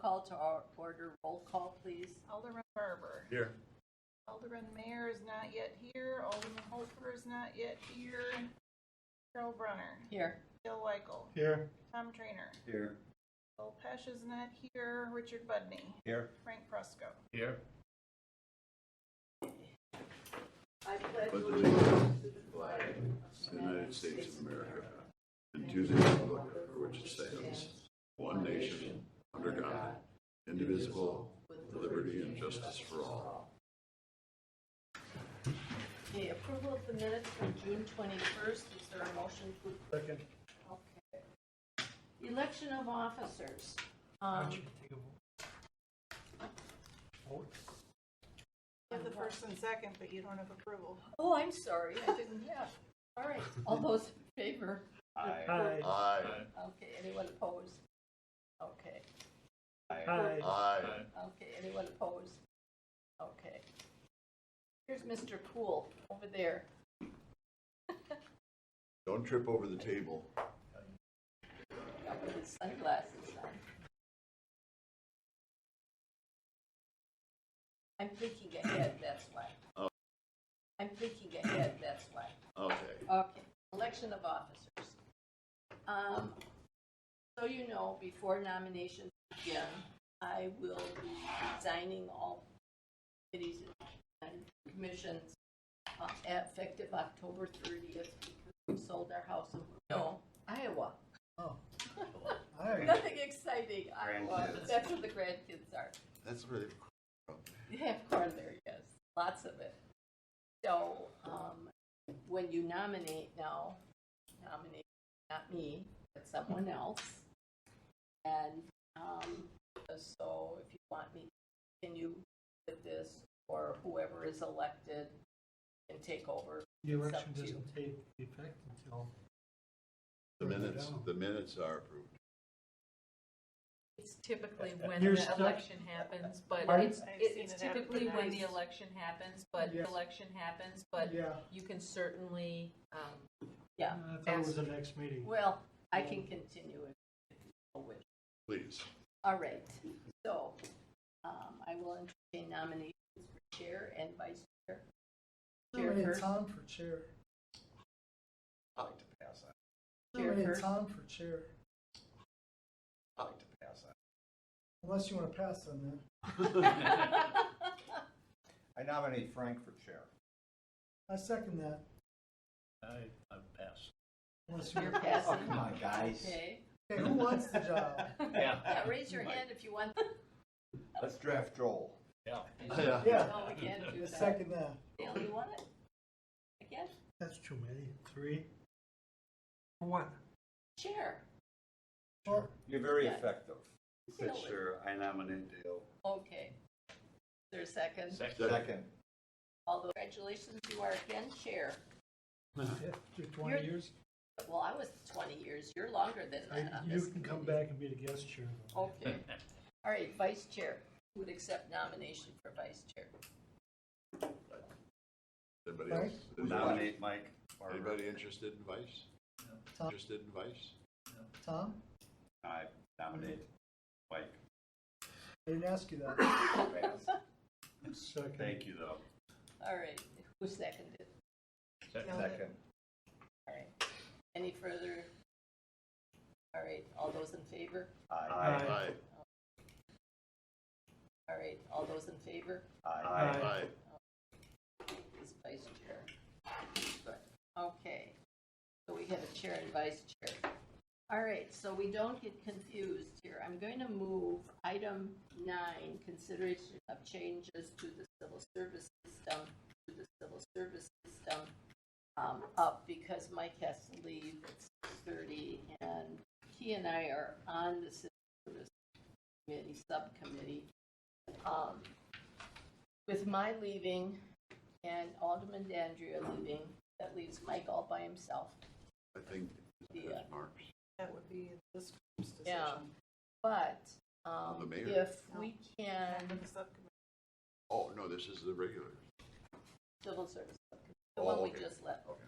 call to order. Roll call, please. Alderman Barber. Here. Alderman Mayer is not yet here. Alderman Holfer is not yet here. Carol Brunner. Here. Bill Weichel. Here. Tom Trainer. Here. Bill Pesh is not here. Richard Budney. Here. Frank Fresco. Here. I pledge allegiance to the flag of the United States of America and to the republic for which it stands, one nation, under God, indivisible, with liberty and justice for all. Okay, approval of the minutes from June 21st. Is there a motion to approve? Second. Okay. Election of officers. Why don't you take a vote? You have the first and second, but you don't have approval. Oh, I'm sorry. I didn't have. All right. All those in favor? Aye. Aye. Okay. Anyone opposed? Okay. Aye. Aye. Okay. Anyone opposed? Okay. Here's Mr. Poole over there. Don't trip over the table. Got with his sunglasses on. I'm thinking ahead, that's why. Oh. I'm thinking ahead, that's why. Okay. Okay, election of officers. So you know, before nominations begin, I will be resigning all committees and commissions effective October 30th because we sold our house in Iowa. Oh. Aye. Nothing exciting, Iowa. Grandkids. That's where the grandkids are. That's where You have corn there, yes, lots of it. So when you nominate now, nominate not me, but someone else. And so if you want me to continue with this, or whoever is elected can take over. The It's election up to you. doesn't take effect until the minutes are approved. It's typically when You're the stuck? election happens, but Pardon? it's I've seen it's it happen typically when the twice. election happens, but Yes. the election happens, but yeah. you can certainly, Yeah, I thought it was the next meeting. well, I can continue if you so wish. Please. All right, so I will entertain nominations for chair and vice chair. Chair Nominate first. Tom for chair. I like to pass that. Chair Nominate first. Tom for chair. I like to pass that. Unless you want to pass on that. I nominate Frank for chair. I second that. I pass. Unless You're you passing. Come on, guys. Okay. Okay, who wants the job? Yeah, raise your hand if you want. Let's draft Joel. Yeah. Yeah. No, we can't do I that. second that. Dale, you want it? Again? That's too many. 3. For what? Chair. Sure. You're very Yeah. effective. Dale. Sure, I nominate Dale. Okay. Is there a second? Second. Although, congratulations, you are again chair. After 20 You're- years, Well, I was 20 years. You're longer than that on you this can come committee. back and be the guest chair. Okay. All right, vice chair. Who would accept nomination for vice chair? Anybody Frank? else? Nominate Mike. Anybody interested in vice? Tom? Interested in vice? Tom? I nominate Mike. I didn't ask you that. Second. Thank you, though. All right, who seconded? Second. All right. Any further? All right, all those in favor? Aye. Aye. All right, all those in favor? Aye. Aye. Is vice chair. Good. Okay, so we have a chair and vice chair. All right, so we don't get confused here. I'm going to move item 9, consideration of changes to the civil service system, up because Mike has to leave at 6:30, and he and I are on the civil service committee, subcommittee. With my leaving and Alderman Dandria leaving, that leaves Mike all by himself. I think Yeah. that's Mark's. That would be this group's decision. Yeah. But The mayor? if No. we can, And the subcommittee. Oh, no, this is the regular. civil service, the Oh, one we okay. just left. Okay.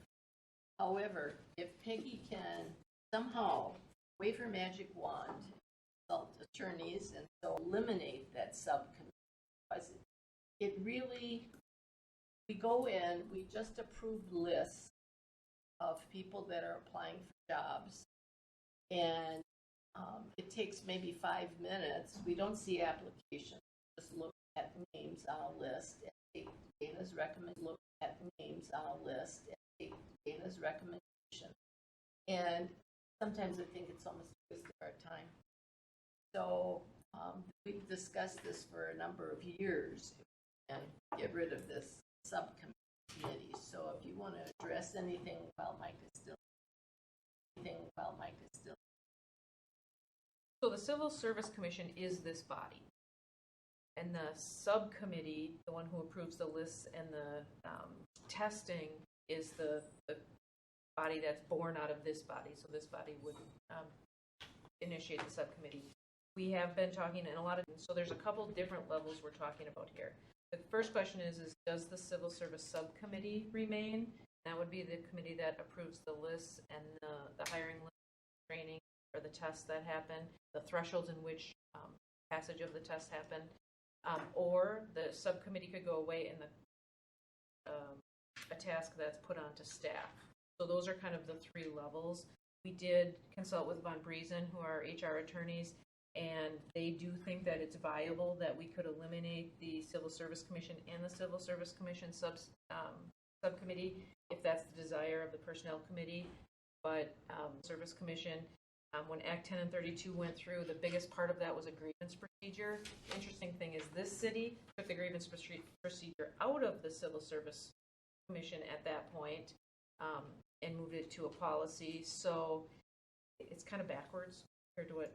However, if Peggy can somehow wave her magic wand consult attorneys and so eliminate that subcommittee. Because it really, we go in, we just approve lists of people that are applying for jobs, and it takes maybe 5 minutes. We don't see applications, just look at names on a list and take Dana's recommendation, look at names on a list and take Dana's recommendation. And sometimes I think it's almost a waste of our time. So we've discussed this for a number of years and get rid of this subcommittee. So if you want to address anything while Mike is still, So the Civil Service Commission is this body. And the subcommittee, the one who approves the lists and the testing, is the body that's born out of this body. So this body would initiate the subcommittee. We have been talking in a lot of, so there's a couple different levels we're talking about here. The first question is does the Civil Service Subcommittee remain? That would be the committee that approves the lists and the hiring list, training, or the tests that happen, the thresholds in which passage of the test happen, or the subcommittee could go away and a task that's put onto staff. So those are kind of the 3 levels. We did consult with Von Briesen, who are HR attorneys, and they do think that it's viable that we could eliminate the Civil Service Commission and the Civil Service Commission subcommittee if that's the desire of the Personnel Committee. But Service Commission, when Act 10 and 32 went through, the biggest part of that was a grievance procedure. The interesting thing is this city took the grievance procedure out of the Civil Service Commission at that point and moved it to a policy. So it's kind of backwards compared to what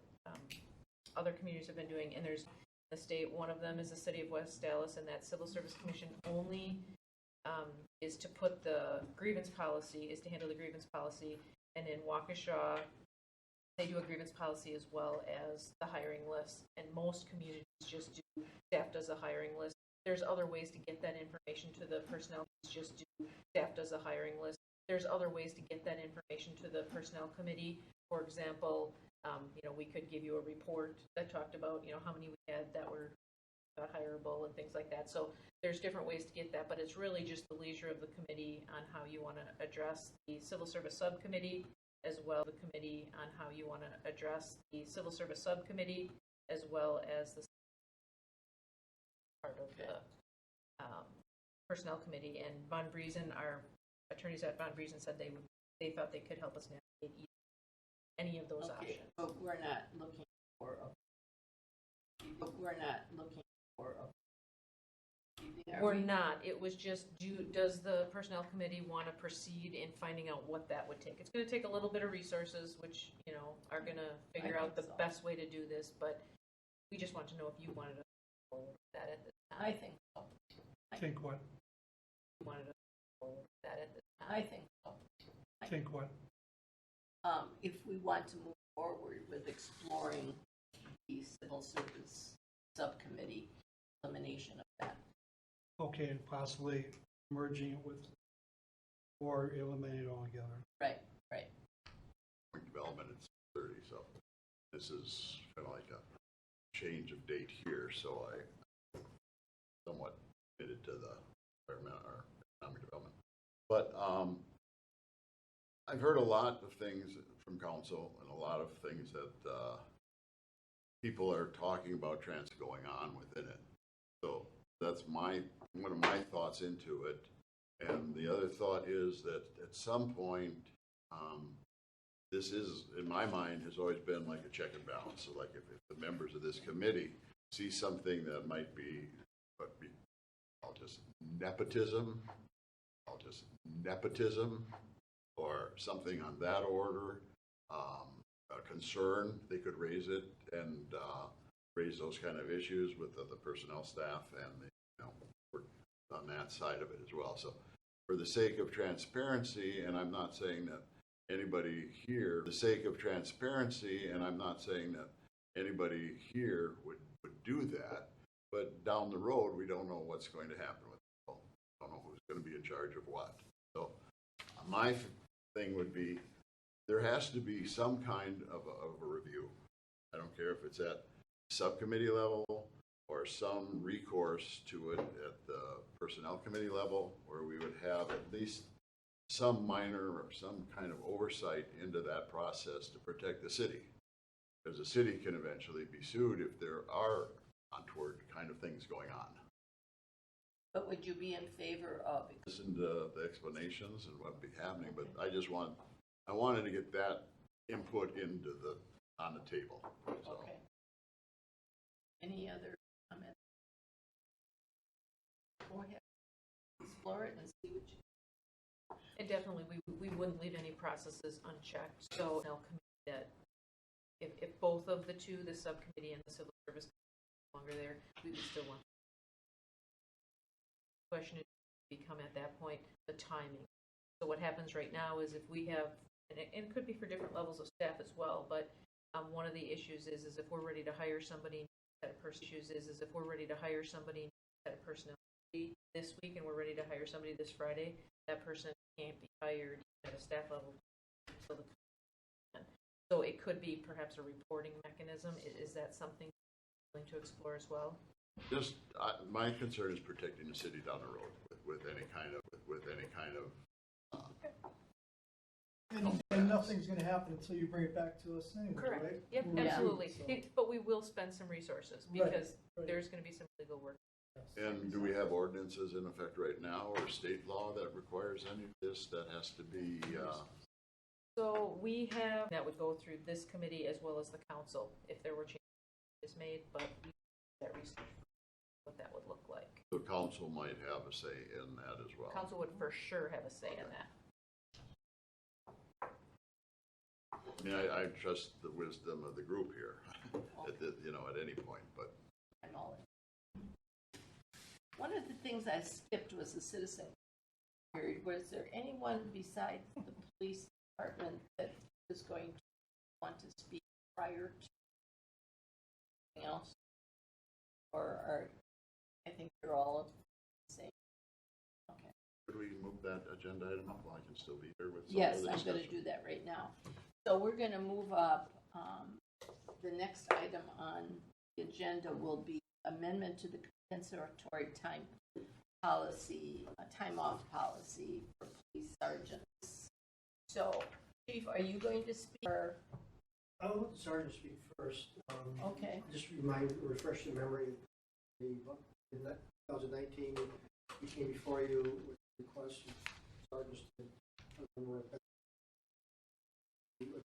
other communities have been doing. And there's the state, one of them is the city of West Dallas, and that Civil Service Commission only is to put the grievance policy, is to handle the grievance policy. And in Waukesha, they do a grievance policy as well as the hiring list. And most communities just do, staff does a hiring list. There's other ways to get that information to the personnel. Just do, staff does a hiring list. There's other ways to get that information to the Personnel Committee. For example, we could give you a report that talked about, how many we had that were not hireable and things like that. So there's different ways to get that, but it's really just the leisure of the committee on how you want to address the Civil Service Subcommittee, as well as the committee on how you want to address the Civil Service Subcommittee, as well as the part of the Personnel Committee. And Von Briesen, our attorneys at Von Briesen, said they thought they could help us navigate any of those options. But we're not looking for We're not. It was just, does the Personnel Committee want to proceed in finding out what that would take? It's going to take a little bit of resources, which, are going to figure out the best way to do this, but we just want to know if you wanted to go forward with that at this time. I think so. Think what? You wanted to go forward with that at this time. I think so. Think what? If we want to move forward with exploring the Civil Service Subcommittee, elimination of that. Okay, and possibly merging it with, or eliminate it altogether. Right. Development at 30, so this is kind of like a change of date here, so I somewhat committed to the environment or economic development. But I've heard a lot of things from council and a lot of things that people are talking about going on within it. So that's one of my thoughts into it. And the other thought is that at some point, this is, in my mind, has always been like a check and balance. So like if the members of this committee see something that might be, I'll just nepotism, or something on that order, a concern, they could raise it and raise those kind of issues with the personnel staff and work on that side of it as well. So for the sake of transparency, and I'm not saying that anybody here, would do that, but down the road, we don't know what's going to happen with people. We don't know who's going to be in charge of what. So my thing would be, there has to be some kind of a review. I don't care if it's at subcommittee level or some recourse to it at the personnel committee level, where we would have at least some minor or some kind of oversight into that process to protect the city. Because the city can eventually be sued if there are untoward kind of things going on. But would you be in favor of? Listen to the explanations and what would be happening, but I wanted to get that input on the table. So. Okay. Any other comments? Go ahead, explore it and see what you. And definitely, we wouldn't leave any processes unchecked, so I'll commit that if both of the two, the subcommittee and the civil service, no longer there, we would still want. The question is become at that point the timing. So what happens right now is if we have, and it could be for different levels of staff as well, but one of the issues is if we're ready to hire somebody, that person is if we're ready to hire somebody at a personnel this week and we're ready to hire somebody this Friday, that person can't be hired at a staff level until the. So it could be perhaps a reporting mechanism. Is that something you're willing to explore as well? Just my concern is protecting the city down the road with any kind of And nothing's gonna happen until you bring it back to us anyway, Correct. right? Yep, Yeah. absolutely. So- But we will spend some resources Right, because right. there's going to be some legal work. Yes. And do we have ordinances in effect right now or state law that requires any of this that has to be? So we have, that would go through this committee as well as the council if there were changes made, but we that research what that would look like. The council might have a say in that as well. Council would for sure have a say in that. I mean, I trust the wisdom of the group here, at any point, but. And all that. One of the things I skipped was the citizen period. Was there anyone besides the police department that is going to want to speak prior to anything else? Or I think you're all the same. Okay. Could we move that agenda item up while I can still be here with some Yes, of the I'm going to discussion? do that right now. So we're going to move up. The next item on the agenda will be amendment to the compensatory time policy, time off policy for police sergeants. So, Chief, are you going to speak? Or? I'll let the sergeant speak first. Okay. Just refresh the memory. In 2019, we came before you with a request of sergeants to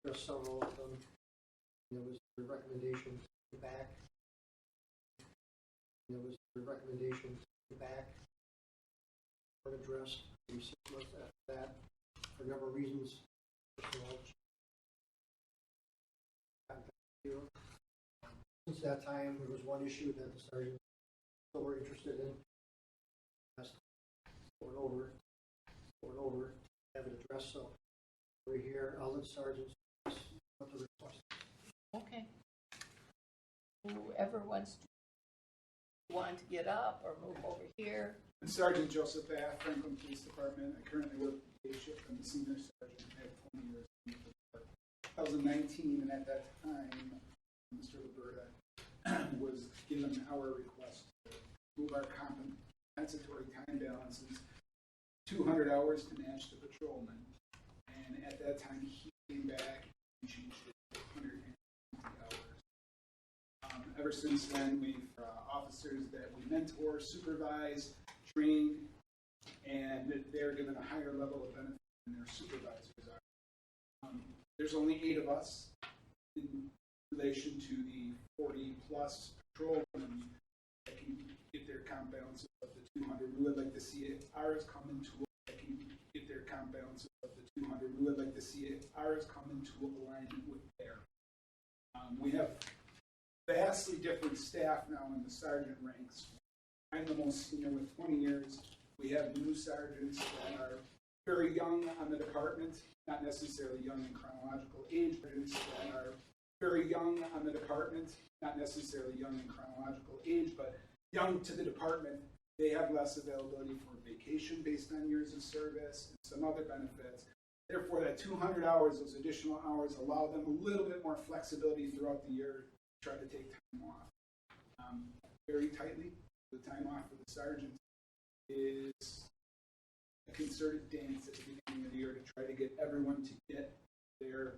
address several of them. There was the recommendation to back. Addressed 6 months after that for a number of reasons. Since that time, there was one issue that the sergeant still were interested in. Going over, have it addressed. So we're here. I'll let sergeants what the request. Okay. Whoever wants to get up or move over here. I'm Sergeant Joseph Bath, Franklin Police Department. I currently work the day shift. I'm the senior sergeant. I have 20 years in the department. 2019, and at that time, Mr. Liberta was given our request to move our compensatory time balances 200 hours to match the patrolman. And at that time, he came back and changed it to 120 hours. Ever since then, we've officers that we mentor, supervise, train, and they're given a higher level of benefit than their supervisors are. There's only 8 of us in relation to the 40-plus patrolmen that can get their comp balances up to 200. We would like to see ours come into alignment with theirs. We have vastly different staff now in the sergeant ranks. I'm the most senior with 20 years. We have new sergeants that are very young on the department, not necessarily young in chronological age, sergeants that are very young on the department, not necessarily young in chronological age, but young to the department. They have less availability for vacation based on years of service and some other benefits. Therefore, that 200 hours, those additional hours, allow them a little bit more flexibility throughout the year try to take time off. Very tightly, the time off for the sergeants is a concerted dance at the beginning of the year to try to get everyone to get their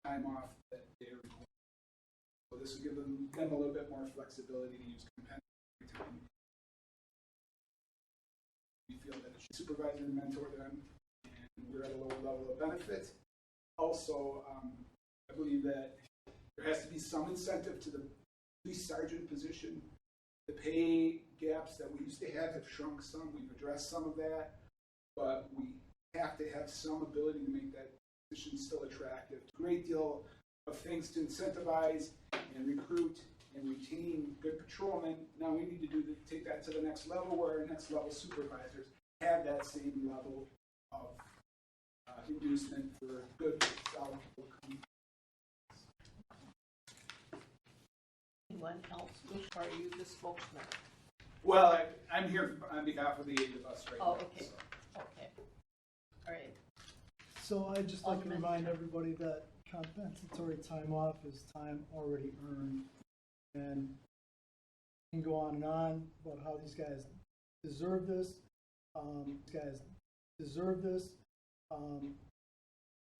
time off that they are required. So this will give them a little bit more flexibility to use compensatory time. We feel that it should supervise and mentor them, and we're at a lower level of benefit. Also, I believe that there has to be some incentive to the police sergeant position. The pay gaps that we used to have shrunk some. We've addressed some of that, but we have to have some ability to make that position still attractive. A great deal of things to incentivize and recruit and retain good patrolmen. Now we need to take that to the next level, where our next level supervisors have that same level of inducement for good, solid people. Anyone else? Which are you the spokesman? Well, I'm here on behalf of the 8 of us right Oh, now. okay. So. Okay. All right. So I'd just like to Alderman. remind everybody that compensatory time off is time already earned. And you can go on and on about how these guys deserve this.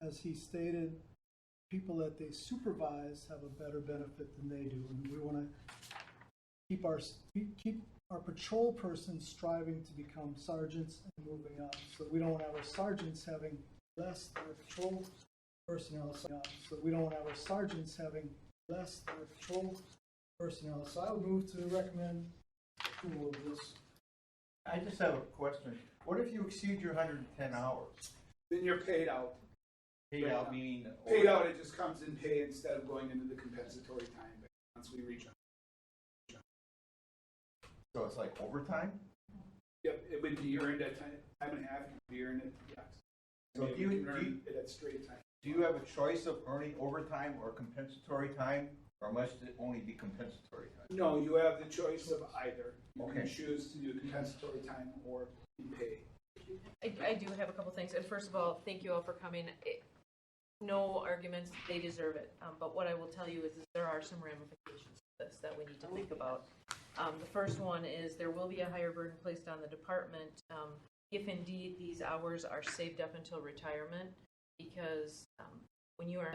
As he stated, people that they supervise have a better benefit than they do. And we want to keep our patrol persons striving to become sergeants and moving up. So we don't have our sergeants having less than our patrol personnel. So we don't have our sergeants having less than our patrol personnel. So I would move to recommend approval of this. I just have a question. What if you exceed your 110 hours? Then you're paid out. Paid out meaning? Paid out, it just comes in pay instead of going into the compensatory time. But once we reach out. So it's like overtime? Yep, it would be earned at time and a half. It would be earned at, yes. So Maybe we can earn it at straight time. Do you have a choice of earning overtime or compensatory time, or must it only be compensatory time? No, you have the choice of either. You can Okay. choose to do compensatory time or pay. I do have a couple things, and first of all, thank you all for coming. No arguments, they deserve it, but what I will tell you is there are some ramifications to this that we need to think about. The first one is there will be a higher burden placed on the department if indeed these hours are saved up until retirement, because when you are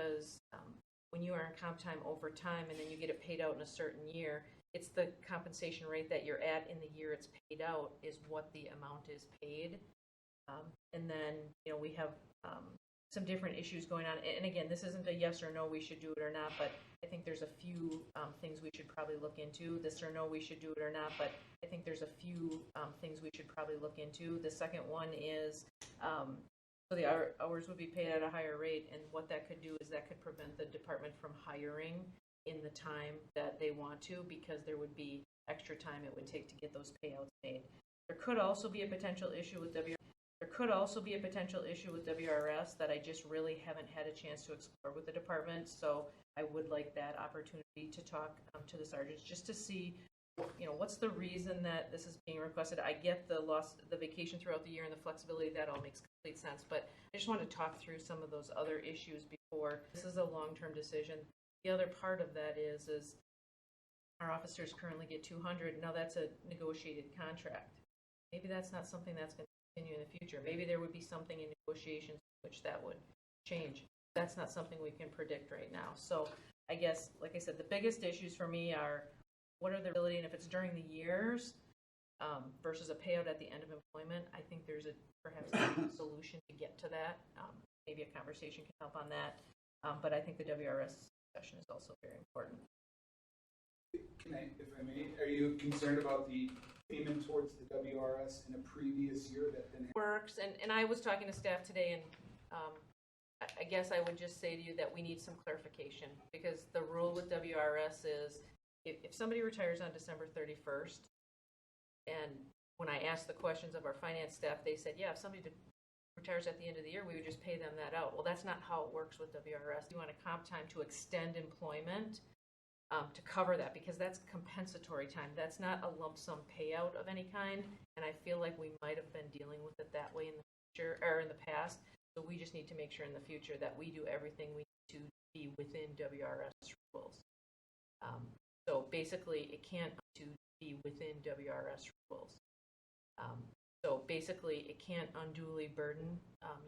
in comp time over time and then you get it paid out in a certain year, it's the compensation rate that you're at in the year it's paid out is what the amount is paid. And then, we have some different issues going on. And again, this isn't a yes or no, we should do it or not, but I think there's a few things we should probably look into. This or no, we should do it or not, but I think there's a few things we should probably look into. The second one is, so the hours would be paid at a higher rate, and what that could do is that could prevent the department from hiring in the time that they want to, because there would be extra time it would take to get those payouts made. There could also be a potential issue with WRS that I just really haven't had a chance to explore with the department. So I would like that opportunity to talk to the sergeants just to see, what's the reason that this is being requested. I get the vacation throughout the year and the flexibility. That all makes complete sense. But I just want to talk through some of those other issues before. This is a long-term decision. The other part of that is our officers currently get 200. Now that's a negotiated contract. Maybe that's not something that's going to continue in the future. Maybe there would be something in negotiations in which that would change. That's not something we can predict right now. So I guess, like I said, the biggest issues for me are what are the ability, and if it's during the years versus a payout at the end of employment, I think there's perhaps a solution to get to that. Maybe a conversation can help on that. But I think the WRS discussion is also very important. Can I, if I may, are you concerned about the payment towards the WRS in a previous year that then Works, and I was talking to staff today, and I guess I would just say to you that we need some clarification, because the rule with WRS is if somebody retires on December 31st, and when I asked the questions of our finance staff, they said, yeah, if somebody retires at the end of the year, we would just pay them that out. Well, that's not how it works with WRS. You want a comp time to extend employment to cover that, because that's compensatory time. That's not a lump sum payout of any kind, and I feel like we might have been dealing with it that way in the future, or in the past. So we just need to make sure in the future that we do everything we need to be within WRS rules. So basically, it can't be within WRS rules. So basically, it can't unduly burden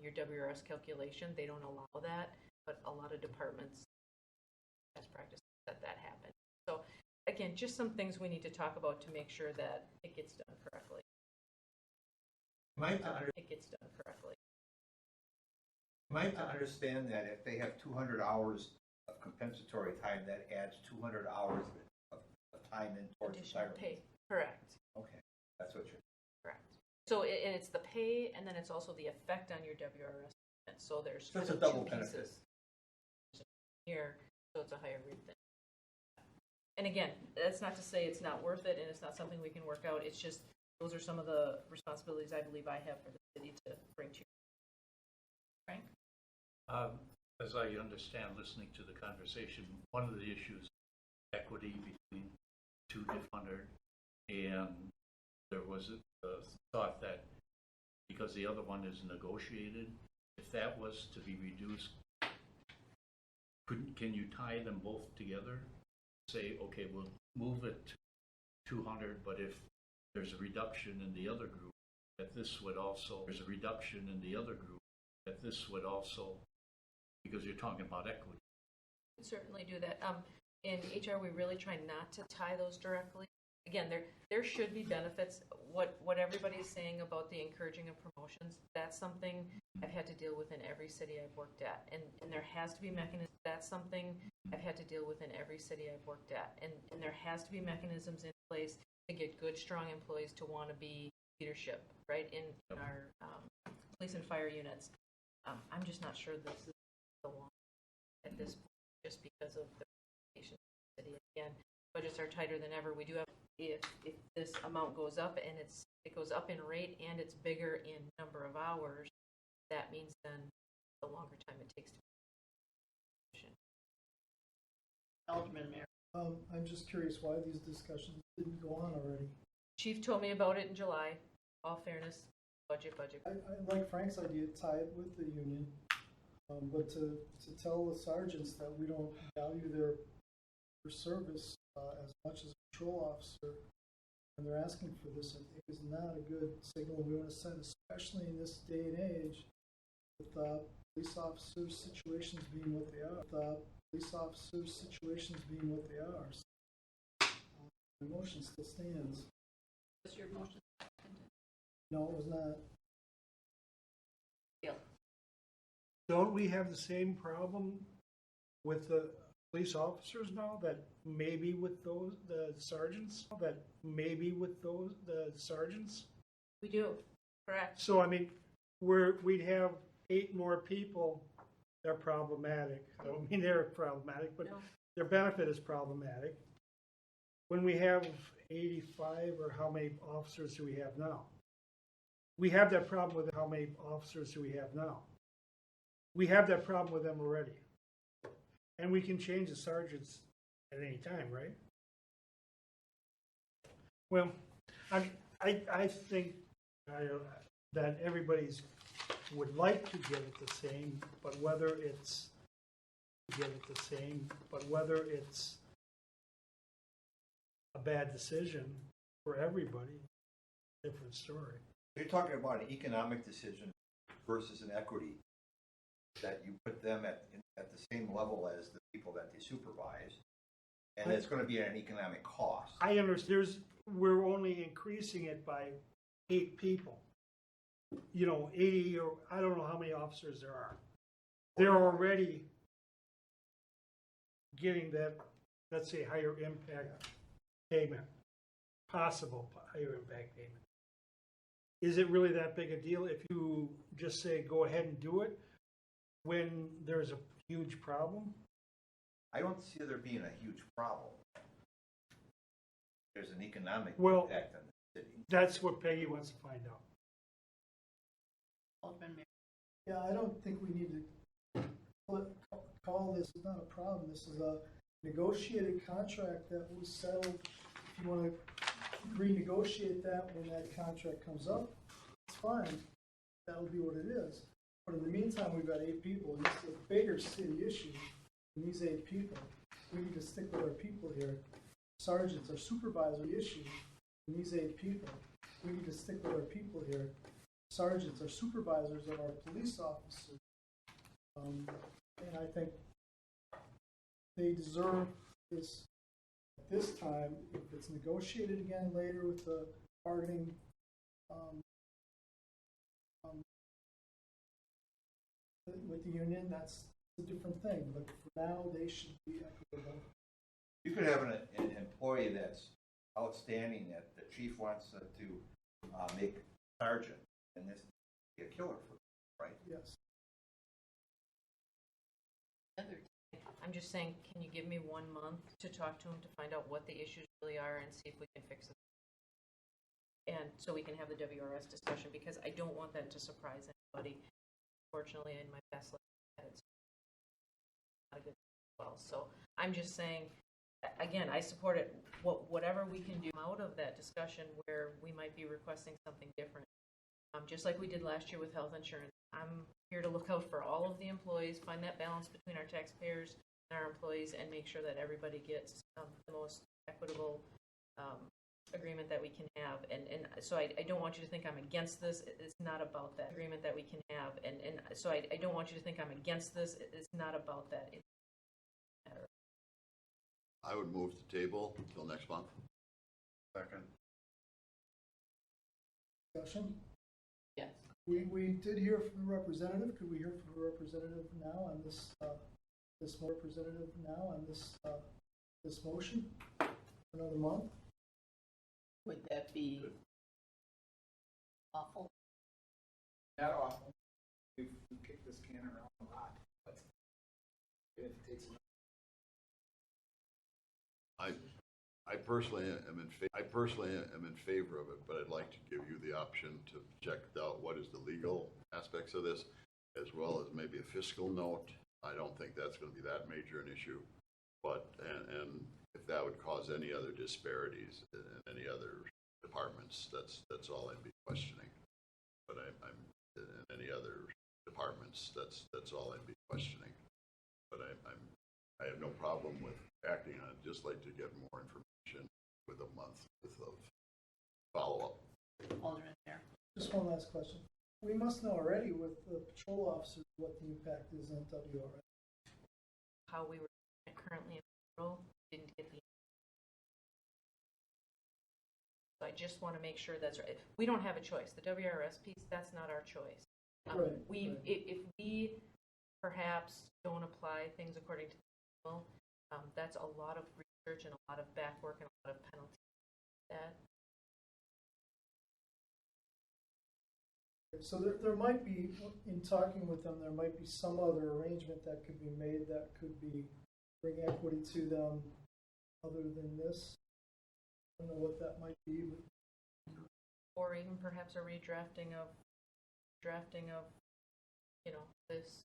your WRS calculation. They don't allow that, but a lot of departments, as practice, let that happen. So again, just some things we need to talk about to make sure that it gets done correctly. It gets done correctly. Am I to understand that if they have 200 hours of compensatory time, that adds 200 hours of time in towards Additional retirement? pay, correct. Okay, that's what you're. Correct. So and it's the pay, and then it's also the effect on your WRS. And so there's So it's kind a of double two benefit. pieces here, so it's a higher rate thing. And again, that's not to say it's not worth it, and it's not something we can work out. It's just those are some of the responsibilities I believe I have for the city to bring to you. Frank? As I understand, listening to the conversation, one of the issues, equity between two funded, and there was a thought that because the other one is negotiated, if that was to be reduced, can you tie them both together? Say, okay, we'll move it to 200, but if there's a reduction in the other group, that this would also, there's a reduction in the other group, that this would also, because you're talking about equity. We can certainly do that. In HR, we really try not to tie those directly. Again, there should be benefits. What everybody's saying about the encouraging of promotions, that's something I've had to deal with in every city I've worked at. And there has to be mechanisms. That's something I've had to deal with in every city I've worked at. And there has to be mechanisms in place to get good, strong employees to want to be leadership, right, in our police and fire units. I'm just not sure this is the one at this point, just because of the reputation of the city. Again, budgets are tighter than ever. We do have, if this amount goes up and it goes up in rate and it's bigger in number of hours, that means then the longer time it takes to Alderman Mayor. I'm just curious why these discussions didn't go on already. Chief told me about it in July. All fairness, budget. I like Frank's idea, tie it with the union, but to tell the sergeants that we don't value their service as much as a patrol officer, and they're asking for this, I think is not a good signal we want to send, especially in this day and age, with police officers' situations being what they are. So, the motion still stands. Was your motion? No, it was not. Gail. Don't we have the same problem with the police officers now that maybe with the sergeants? We do, correct. So, I mean, we'd have 8 more people. They're problematic. I don't mean they're problematic, but No. their benefit is problematic. When we have 85, or how many officers do we have now? We have that problem with how many officers do we have now? We have that problem with them already. And we can change the sergeants at any time, right? Well, I think that everybody's would like to get it the same, but whether it's a bad decision for everybody, different story. You're talking about an economic decision versus an equity, that you put them at the same level as the people that they supervise, and it's going to be at an economic cost. I understand. We're only increasing it by 8 people. 80, or I don't know how many officers there are. They're already getting that, let's say, higher impact payment, possible higher impact payment. Is it really that big a deal if you just say, go ahead and do it when there's a huge problem? I don't see there being a huge problem. There's an economic Well, impact on the city. That's what Peggy wants to find out. Alderman Mayor. Yeah, I don't think we need to call this not a problem. This is a negotiated contract that was settled. If you want to renegotiate that when that contract comes up, it's fine. That'll be what it is. But in the meantime, we've got 8 people, and this is a bigger city issue than these 8 people. we need to stick with our people here. Sergeants are supervisory issue, and these 8 people, we need to stick with our people here. Sergeants are supervisors of our police officers. And I think they deserve this at this time. If it's negotiated again later with the bargaining with the union, that's a different thing. But for now, they should be equitable. You could have an employee that's outstanding that the chief wants to make sergeant, and this be a killer for them, right? Yes. I'm just saying, can you give me 1 month to talk to him to find out what the issues really are and see if we can fix it? And so we can have the WRS discussion, because I don't want that to surprise anybody. Fortunately, in my past life, it's not a good well. So I'm just saying, again, I support it. Whatever we can do out of that discussion where we might be requesting something different. Just like we did last year with health insurance. I'm here to look out for all of the employees, find that balance between our taxpayers and our employees, and make sure that everybody gets the most equitable agreement that we can have. And so I don't want you to think I'm against this. It's not about that agreement that we can have. And so I don't want you to think I'm against this. It's not about that. I would move the table until next month. Second. Discussion? Yes. We did hear from the representative. Could we hear from the representative now on this, this motion? Another month? Would that be awful? Not awful. We've kicked this can around a lot, but if it takes I personally am in favor of it, but I'd like to give you the option to check out what is the legal aspects of this, as well as maybe a fiscal note. I don't think that's going to be that major an issue, but and if that would cause any other disparities in any other departments, that's all I'd be questioning. But I'm in any other departments, that's all I'd be questioning. But I have no problem with acting on it. Just like to get more information with a month worth of follow-up. Alderman Mayor. Just one last question. We must know already with the patrol officers what the impact is on WRS. How we were currently in patrol, didn't get the. So I just want to make sure that's right. We don't have a choice. The WRS piece, that's not our choice. Right. If we perhaps don't apply things according to the manual, that's a lot of research and a lot of back work and a lot of penalties. So there might be, in talking with them, there might be some other arrangement that could be made that could be bring equity to them other than this. I don't know what that might be. But or even perhaps a redrafting of this.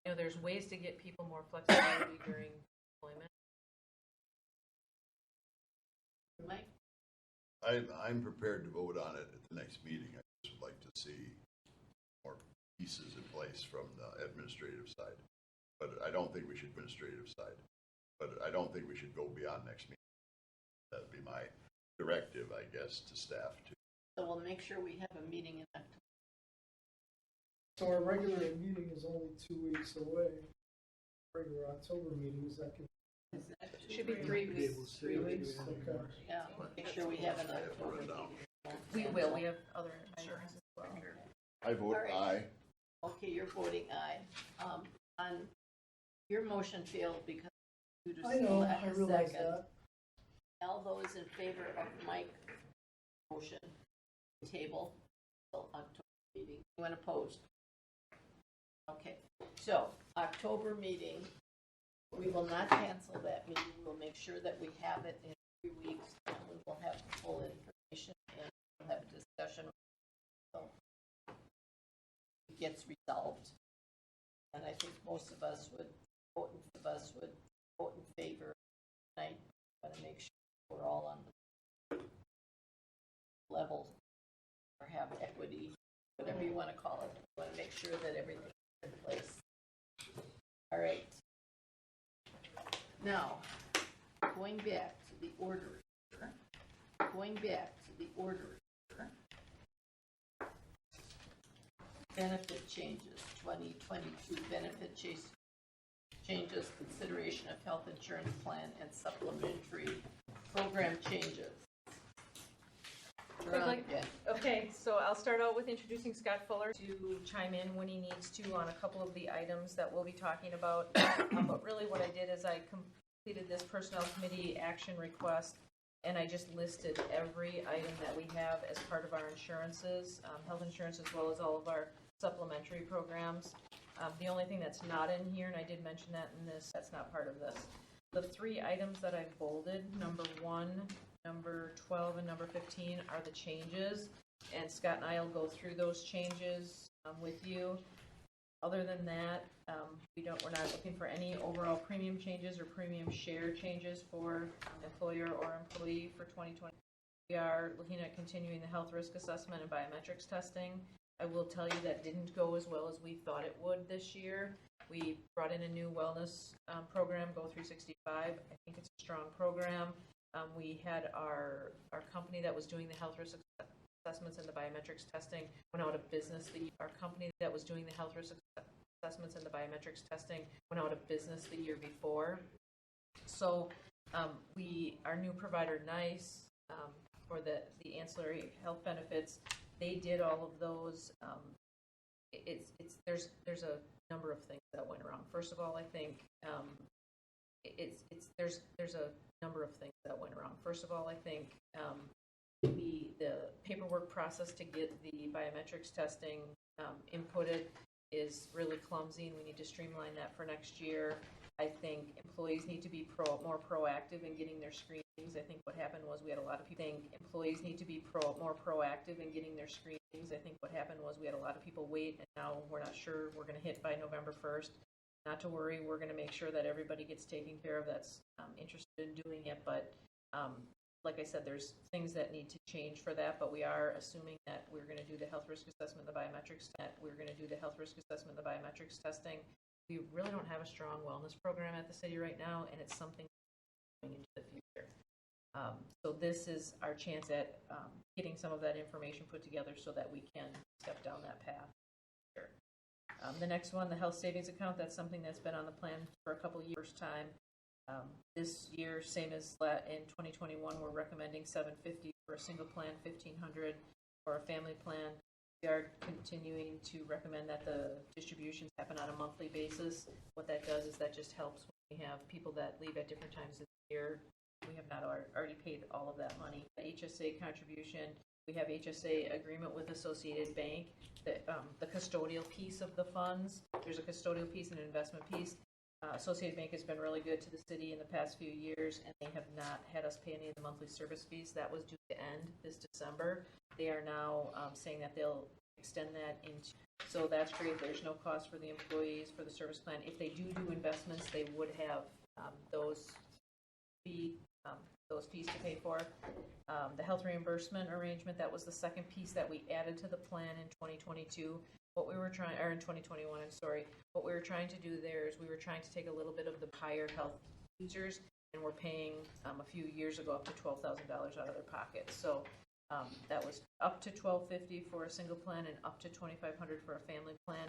There's ways to get people more flexibility during employment. Mike? I'm prepared to vote on it at the next meeting. I just would like to see more pieces in place from the administrative side. But I don't think we should go beyond next meeting. That'd be my directive, I guess, to staff too. So we'll make sure we have a meeting in October. so our regular meeting is only 2 weeks away. Regular October meetings, that could Should be 3 weeks. 3 weeks. okay. Yeah, make sure we have an October Run down. meeting. We will. We have other items as well. I vote All right. aye. Okay, you're voting aye. On your motion failed because you just I know, lack I a realize second. that. All those in favor of Mike's motion, table till October meeting. Anyone opposed? Okay, so October meeting, we will not cancel that meeting. We'll make sure that we have it in 3 weeks. And we will have the full information and we'll have a discussion. So it gets resolved. And I think most of us would vote in favor tonight. Want to make sure we're all on the level or have equity, whatever you want to call it. We want to make sure that everything's in place. All right. Now, going back to the order here, benefit changes, 2022 benefit changes, consideration of health insurance plan and supplementary program changes. I'd like- Yeah. Okay, so I'll start out with introducing Scott Fuller to chime in when he needs to on a couple of the items that we'll be talking about. But really what I did is I completed this personnel committee action request, and I just listed every item that we have as part of our insurances, health insurance, as well as all of our supplementary programs. The only thing that's not in here, and I did mention that in this, that's not part of this. The three items that I've bolded, number 1, number 12, and number 15 are the changes, and Scott and I will go through those changes with you. Other than that, we're not looking for any overall premium changes or premium share changes for employer or employee for 2020. We are looking at continuing the health risk assessment and biometrics testing. I will tell you that didn't go as well as we thought it would this year. We brought in a new wellness program, Go 365. I think it's a strong program. We had our company that was doing the health risk assessments and the biometrics testing went out of business. Our company that was doing the health risk assessments and the biometrics testing went out of business the year before. So our new provider, NICE, for the ancillary health benefits, they did all of those. There's a number of things that went wrong. First of all, I think there's a number of things that went wrong. First of all, I think the paperwork process to get the biometrics testing inputted is really clumsy, and we need to streamline that for next year. I think employees need to be more proactive in getting their screenings. I think what happened was we had a lot of people employees need to be more proactive in getting their screenings. I think what happened was we had a lot of people wait, and now we're not sure we're going to hit by November 1st. Not to worry, we're going to make sure that everybody gets taken care of that's interested in doing it. But like I said, there's things that need to change for that, but we are assuming that we're going to do the health risk assessment, the biometrics, testing. We really don't have a strong wellness program at the city right now, and it's something going into the future. So this is our chance at getting some of that information put together so that we can step down that path. Sure. The next one, the health savings account, that's something that's been on the plan for a couple of years' time. This year, same as in 2021, we're recommending $750 for a single plan, $1,500 for a family plan. We are continuing to recommend that the distributions happen on a monthly basis. What that does is that just helps when we have people that leave at different times of the year. We have not already paid all of that money. HSA contribution, we have HSA agreement with Associated Bank. The custodial piece of the funds, there's a custodial piece and an investment piece. Associated Bank has been really good to the city in the past few years, and they have not had us pay any of the monthly service fees. That was due to end this December. They are now saying that they'll extend that into, so that's great. There's no cost for the employees for the service plan. If they do investments, they would have those fees to pay for. The health reimbursement arrangement, that was the second piece that we added to the plan in 2022. What we were trying, or in 2021, I'm sorry. What we were trying to do there is we were trying to take a little bit of the higher health users, and we're paying a few years ago up to $12,000 out of their pockets. So that was up to $1,250 for a single plan and up to $2,500 for a family plan.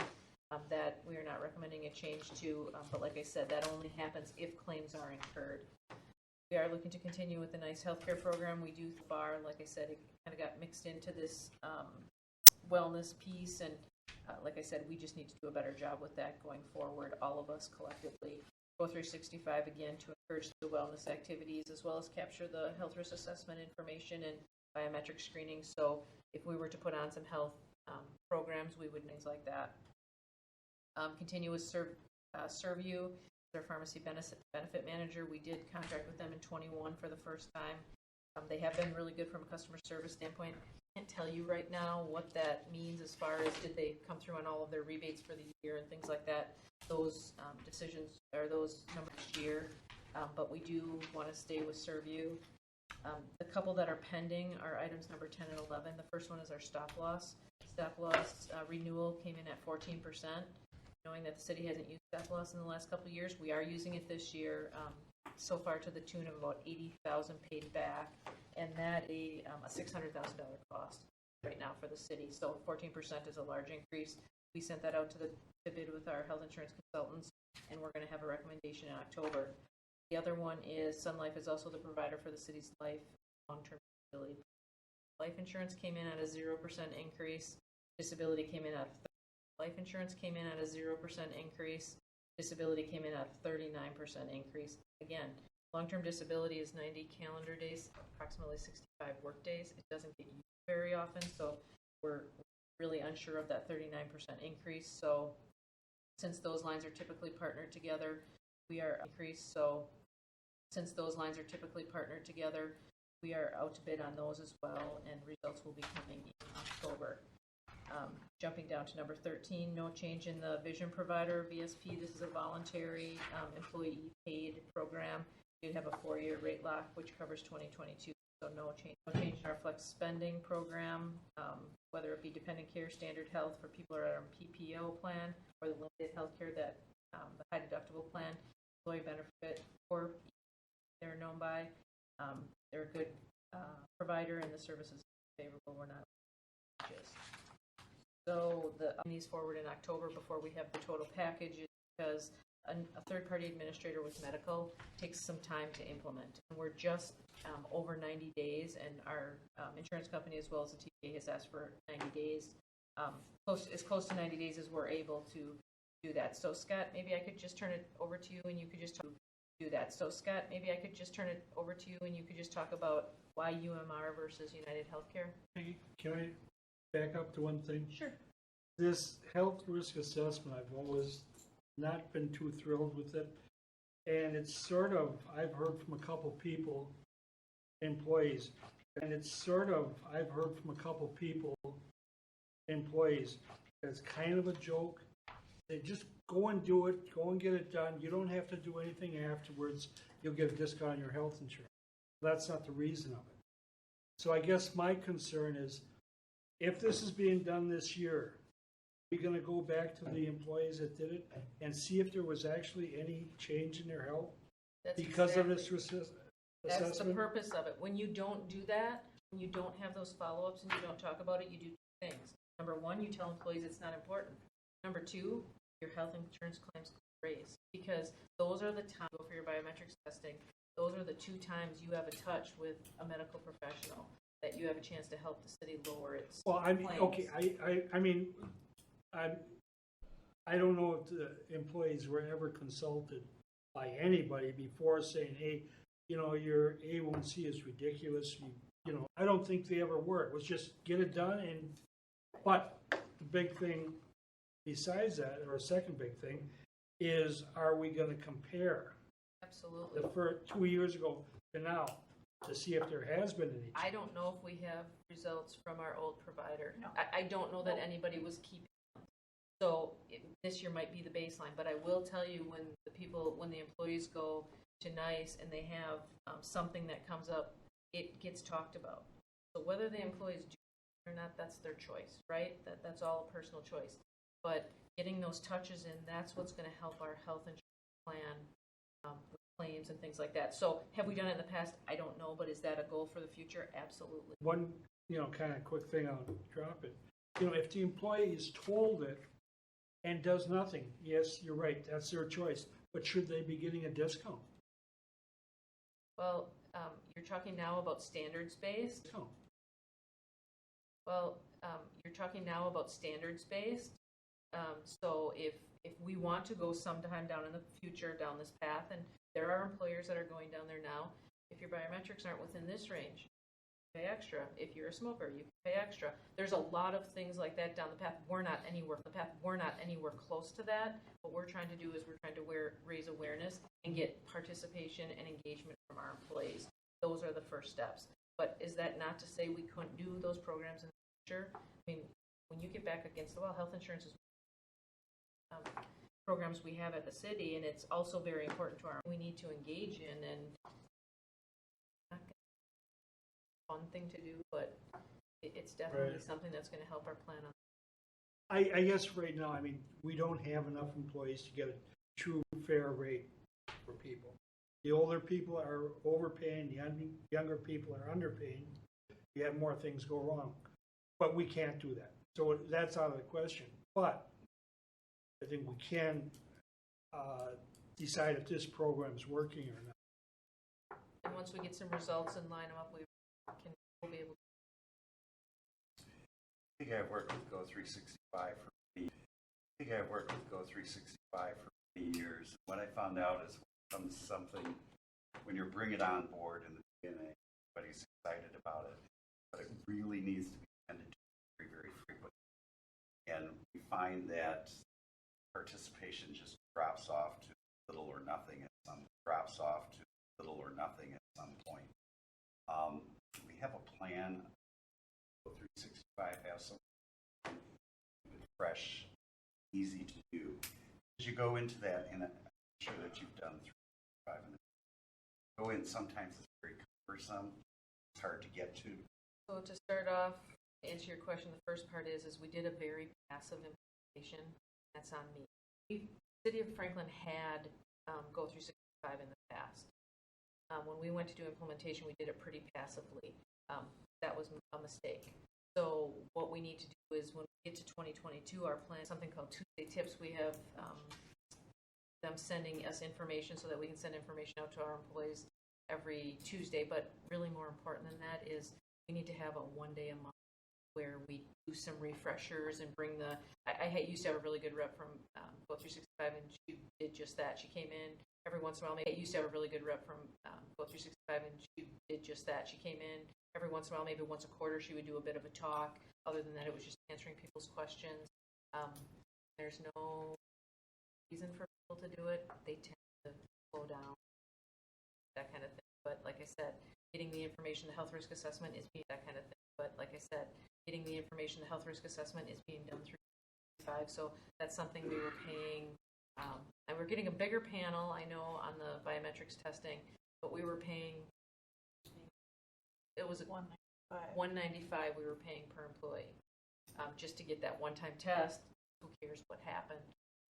That we are not recommending a change to, but like I said, that only happens if claims are incurred. We are looking to continue with the NICE healthcare program. We do bar, like I said, it kind of got mixed into this wellness piece, and like I said, we just need to do a better job with that going forward, all of us collectively. Go 365 again to encourage the wellness activities as well as capture the health risk assessment information and biometric screening. So if we were to put on some health programs, we would things like that. Continue with ServU, their pharmacy benefit manager. We did contract with them in 21 for the first time. They have been really good from a customer service standpoint. I can't tell you right now what that means as far as did they come through on all of their rebates for the year and things like that. Those decisions or those numbers next year, but we do want to stay with ServU. The couple that are pending are items number 10 and 11. The first one is our stop loss. Stop loss renewal came in at 14%. Knowing that the city hasn't used stop loss in the last couple of years, we are using it this year. so far to the tune of about 80,000 paid back, and that a $600,000 cost right now for the city. So 14% is a large increase. We sent that out to bid with our health insurance consultants, and we're going to have a recommendation in October. The other one is Sun Life is also the provider for the city's life long-term disability. Life insurance came in at a 0% increase. Disability came in at life insurance came in at a 0% increase. Disability came in at a 39% increase. Again, long-term disability is 90 calendar days, approximately 65 work days. It doesn't get used very often, so we're really unsure of that 39% increase. So since those lines are typically partnered together, we are increased. So since those lines are typically partnered together, we are out to bid on those as well, and results will be coming in October. Jumping down to number 13, no change in the vision provider VSP. This is a voluntary employee paid program. You have a 4-year rate lock, which covers 2022. So no change. No change in our flex spending program, whether it be dependent care, standard health for people who are on PPO plan, or the limited health care that the high deductible plan, employee benefit, or they're known by. They're a good provider, and the services are favorable. We're not just. So these forward in October before we have the total package is because a third-party administrator with medical takes some time to implement. And we're just over 90 days, and our insurance company as well as the TA has asked for 90 days. As close to 90 days as we're able to do that. So Scott, maybe I could just turn it over to you, and you could just do that. So Scott, maybe I could just turn it over to you, and you could just talk about why UMR versus United Healthcare. Hey, can I back up to one thing? Sure. This health risk assessment, I've always not been too thrilled with it. And it's sort of, I've heard from a couple people, employees, it's kind of a joke. They just go and do it, go and get it done. You don't have to do anything afterwards. You'll get a discount on your health insurance. That's not the reason of it. So I guess my concern is, if this is being done this year, we're going to go back to the employees that did it and see if there was actually any change in their health because of this assessment? That's the purpose of it. When you don't do that, when you don't have those follow-ups and you don't talk about it, you do two things. Number one, you tell employees it's not important. Number two, your health insurance claims raise, because those are the times for your biometrics testing. Those are the 2 times you have a touch with a medical professional that you have a chance to help the city lower its Well, I mean, claims. okay, I don't know if the employees were ever consulted by anybody before saying, hey, you know, your A1C is ridiculous. You know, I don't think they ever were. It was just get it done. But the big thing besides that, or a second big thing, is are we going to compare Absolutely. the first 2 years ago to now to see if there has been any change? I don't know if we have results from our old provider. No. I don't know that anybody was keeping. So this year might be the baseline, but I will tell you when the employees go to NICE and they have something that comes up, it gets talked about. So whether the employees do it or not, that's their choice, right? That's all a personal choice. But getting those touches in, that's what's going to help our health insurance plan with claims and things like that. So have we done it in the past? I don't know, but is that a goal for the future? Absolutely. One, kind of quick thing, I'll drop it. If the employee is told it and does nothing, yes, you're right, that's their choice. But should they be getting a discount? Well, you're talking now about standards-based. No. Well, you're talking now about standards-based. So if we want to go sometime down in the future down this path, and there are employers that are going down there now, if your biometrics aren't within this range, pay extra. If you're a smoker, you can pay extra. There's a lot of things like that down the path. We're not anywhere close to that. What we're trying to do is we're trying to raise awareness and get participation and engagement from our employees. Those are the first steps. But is that not to say we couldn't do those programs in the future? I mean, when you get back against the wall, health insurance is programs we have at the city, and it's also very important to we need to engage in, and not a fun thing to do, but it's definitely something that's going to help our plan on. I guess right now, we don't have enough employees to get a true fair rate for people. The older people are overpaying, the younger people are underpaying. You have more things go wrong. But we can't do that. So that's out of the question. But I think we can decide if this program is working or not. And once we get some results and line them up, we'll be able to. I think I've worked with Go365 for many years. What I found out is when it comes to something, when you bring it on board in the beginning, everybody's excited about it, but it really needs to be attended to very, very frequently. And we find that participation just drops off to little or nothing at some point. We have a plan. Go365 has something fresh, easy to do. As you go into that, and I'm sure that you've done 365 and go in, sometimes it's very cumbersome, it's hard to get to. So to start off, to answer your question, the first part is we did a very passive implementation. That's on me. The City of Franklin had Go365 in the past. When we went to do implementation, we did it pretty passively. That was a mistake. So what we need to do is when we get to 2022, our plan, something called Tuesday Tips, we have them sending us information so that we can send information out to our employees every Tuesday. But really more important than that is we need to have a one day a month where we do some refreshers and bring the, I used to have a really good rep from Go365 and she did just that. She came in every once in a while. I used to have a really good rep from Go365 and she did just that. She came in every once in a while, maybe once a quarter, she would do a bit of a talk. Other than that, it was just answering people's questions. There's no reason for people to do it. They tend to slow down, that kind of thing. But like I said, getting the information, the health risk assessment is being that kind of thing. But like I said, getting the information, the health risk assessment is being done through 5. So that's something we were paying. And we're getting a bigger panel, I know, on the biometrics testing, but we were paying, it was $195 we were paying per employee just to get that one-time test. Who cares what happened?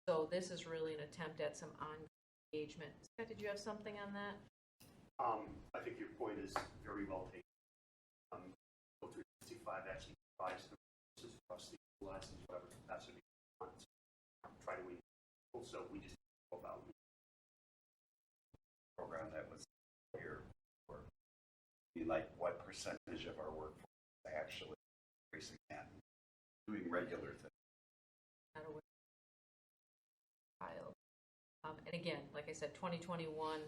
So this is really an attempt at some ongoing engagement. Scott, did you have something on that? I think your point is very well taken. Go365 actually provides the resources for us to utilize in whatever capacity we want to try to engage. Also, we just know about the program that was here for, like, what percentage of our workforce is actually tracing that, doing regular things. Not aware. And again, like I said, 2021,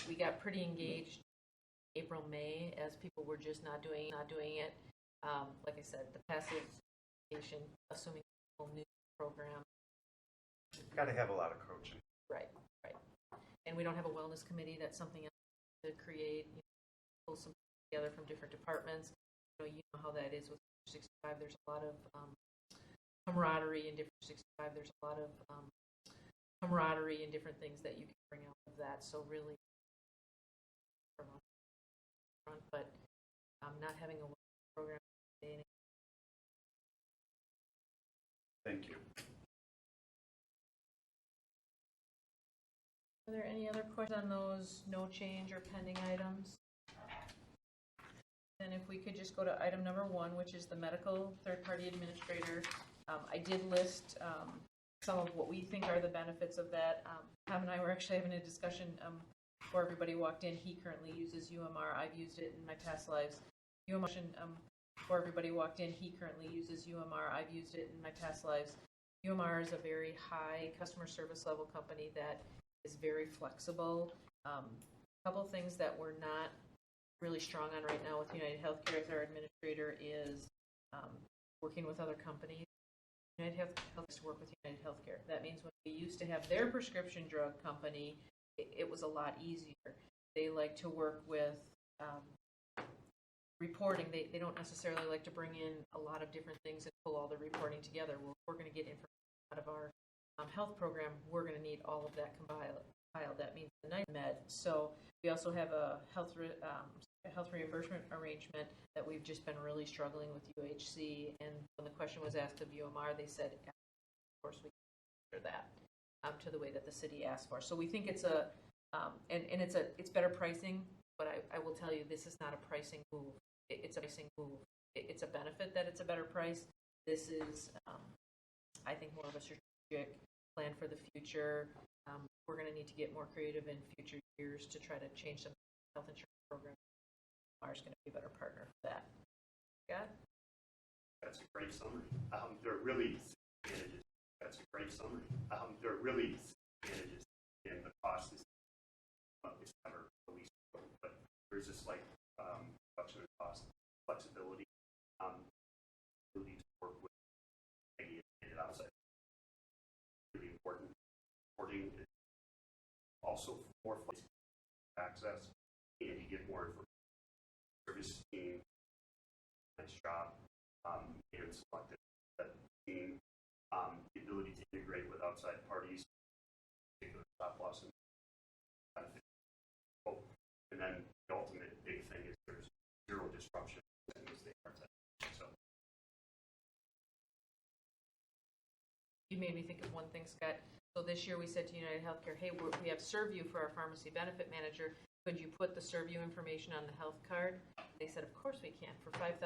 we got pretty engaged April, May, as people were just not doing it. Like I said, the passive education, assuming people knew the program. Got to have a lot of coaching. Right. And we don't have a wellness committee. That's something else to create. Pull some together from different departments. You know how that is with 65. There's a lot of camaraderie in different 65. There's a lot of camaraderie and different things that you can bring out of that. So really, but not having a program. Thank you. Are there any other questions on those no change or pending items? And if we could just go to item number 1, which is the medical third-party administrator. I did list some of what we think are the benefits of that. Tom and I were actually having a discussion before everybody walked in. He currently uses UMR. I've used it in my past lives. Before everybody walked in, he currently uses UMR. I've used it in my past lives. UMR is a very high customer service level company that is very flexible. A couple things that we're not really strong on right now with United Healthcare as our administrator is working with other companies. United Healthcare helps to work with United Healthcare. That means when we used to have their prescription drug company, it was a lot easier. They like to work with reporting. They don't necessarily like to bring in a lot of different things and pull all the reporting together. Well, if we're going to get information out of our health program, we're going to need all of that compiled. That means the night med. So we also have a health reimbursement arrangement that we've just been really struggling with UHC. And when the question was asked of UMR, they said, of course, we can consider that to the way that the city asked for. So we think it's a And it's better pricing, but I will tell you, this is not a pricing move. It's a pricing move. It's a benefit that it's a better price. This is, I think, more of a strategic plan for the future. We're going to need to get more creative in future years to try to change some health insurance programs. Mars going to be a better partner for that. Scott? That's a great summary. There are really advantages. That's a great summary. There are really advantages, and the cost is never released, but there's this like reduction in cost, flexibility, ability to work with and outside. Really important. Reporting is also more flexible access, and you get more information. Service team, nice job, and selected that team, the ability to integrate with outside parties, particular stop loss and benefit. And then the ultimate big thing is there's zero disruption in the state parts. So You made me think of one thing, Scott. So this year we said to United Healthcare, hey, we have ServU for our pharmacy benefit manager. Could you put the ServU information on the health card? They said, of course we can, for $5,000.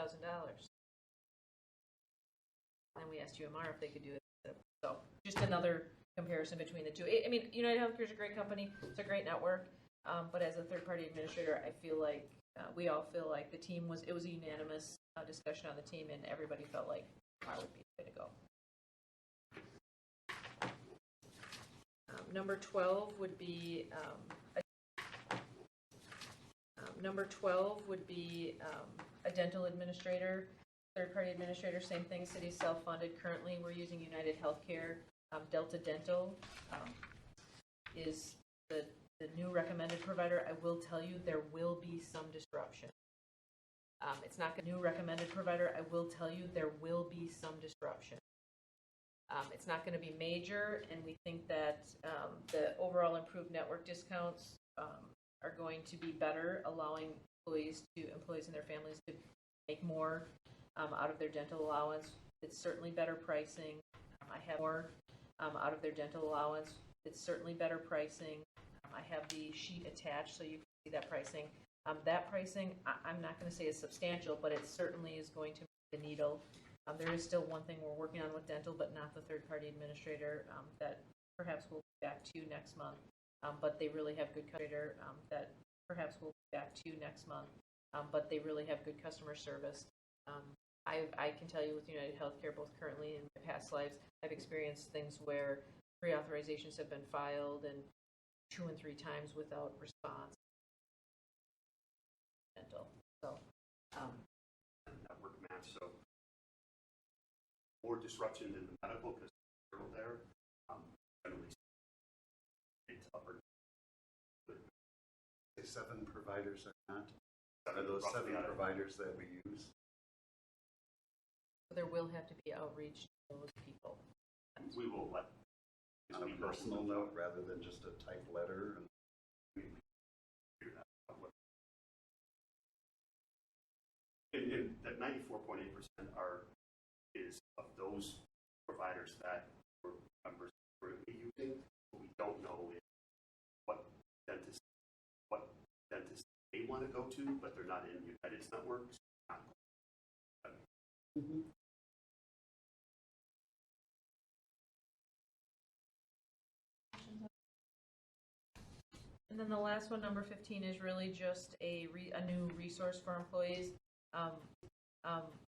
And we asked UMR if they could do it. So just another comparison between the two. I mean, United Healthcare is a great company. It's a great network. But as a third-party administrator, I feel like we all feel like the team it was a unanimous discussion on the team, and everybody felt like I would be the way to go. Number 12 would be a dental administrator, third-party administrator. Same thing. City's self-funded. Currently, we're using United Healthcare. Delta Dental is the new recommended provider. I will tell you there will be some disruption. It's not a new recommended provider. I will tell you there will be some disruption. It's not going to be major, and we think that the overall improved network discounts are going to be better, allowing employees and their families to make more out of their dental allowance. It's certainly better pricing. I have more out of their dental allowance. It's certainly better pricing. I have the sheet attached so you can see that pricing. That pricing, I'm not going to say is substantial, but it certainly is going to move the needle. There is still one thing we're working on with dental, but not the third-party administrator that perhaps we'll be back to next month. But they really have good customer service. I can tell you with United Healthcare, both currently and in my past lives, I've experienced things where pre-authorizations have been filed and 2 and 3 times without response. Dental. So. Network match, so more disruption in the medical because they're there. Generally, it's upper. 7 providers are not. Are those 7 providers that we use? There will have to be outreach to those people. We will let On a personal note rather than just a typed letter. And that 94.8% is of those providers that were members currently using. What we don't know is what dentists they want to go to, but they're not in United's networks. And then the last one, number 15, is really just a new resource for employees.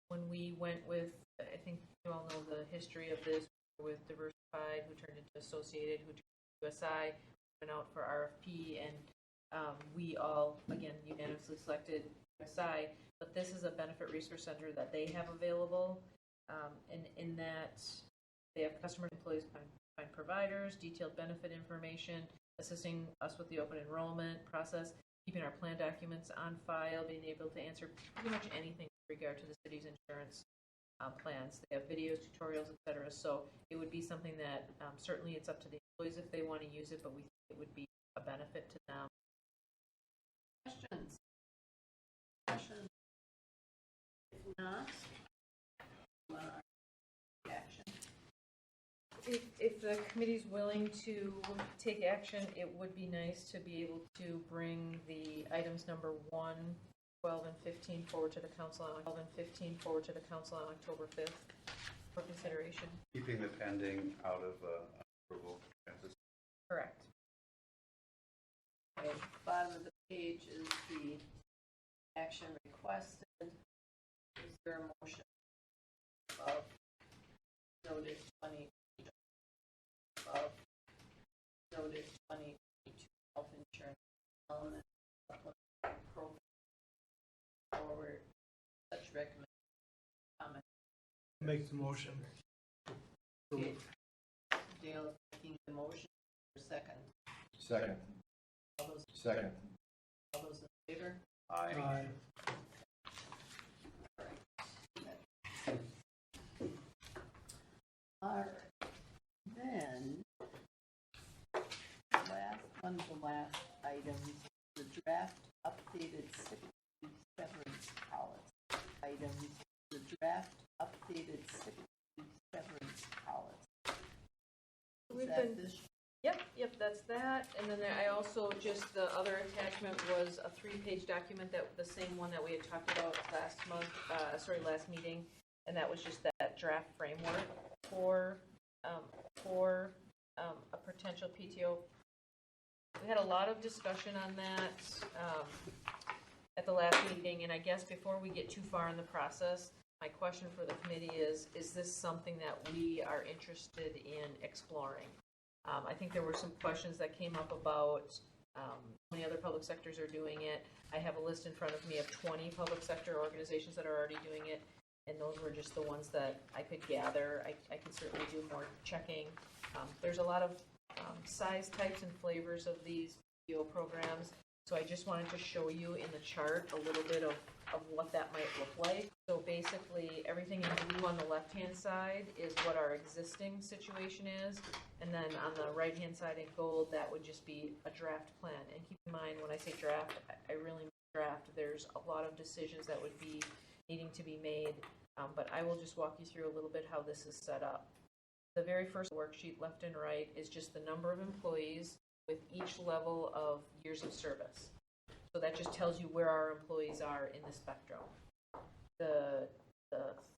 When we went with, I think you all know the history of this, with Diversified, who turned into Associated, who turned into USI, went out for RFP, and we all, again, unanimously selected USI. But this is a benefit resource center that they have available, in that they have customer employees find providers, detailed benefit information, assisting us with the open enrollment process, keeping our plan documents on file, being able to answer pretty much anything with regard to the city's insurance plans. They have videos, tutorials, etc. So it would be something that certainly it's up to the employees if they want to use it, but we think it would be a benefit to them. Questions? If not, action. If the committee's willing to take action, it would be nice to be able to bring the items number 1, 12, and 15 forward to the council on October 5th for consideration. Keeping the pending out of approval at this. Correct. Okay, bottom of the page is the action requested. Is there a motion of noted 20, of noted 2022 health insurance element supplemental program forward such recommended comment? Make the motion. Okay. Dale is making the motion for second. Second. All those, Second. all those in favor? Aye. All right, then, one of the last items, the draft updated sick leave severance policy. Items, the draft updated sick leave severance policy. We've Is that been- this? Yep, that's that. And then I also, just the other attachment was a 3-page document, that the same one that we had talked about last meeting. And that was just that draft framework for a potential PTO. We had a lot of discussion on that at the last meeting, and I guess before we get too far in the process, my question for the committee is this something that we are interested in exploring? I think there were some questions that came up about how many other public sectors are doing it. I have a list in front of me of 20 public sector organizations that are already doing it, and those were just the ones that I could gather. I can certainly do more checking. There's a lot of size, types, and flavors of these PTO programs, so I just wanted to show you in the chart a little bit of what that might look like. So basically, everything in blue on the left-hand side is what our existing situation is, and then on the right-hand side in gold, that would just be a draft plan. And keep in mind, when I say draft, I really mean draft. There's a lot of decisions that would be needing to be made, but I will just walk you through a little bit how this is set up. The very first worksheet, left and right, is just the number of employees with each level of years of service. So that just tells you where our employees are in the spectrum. The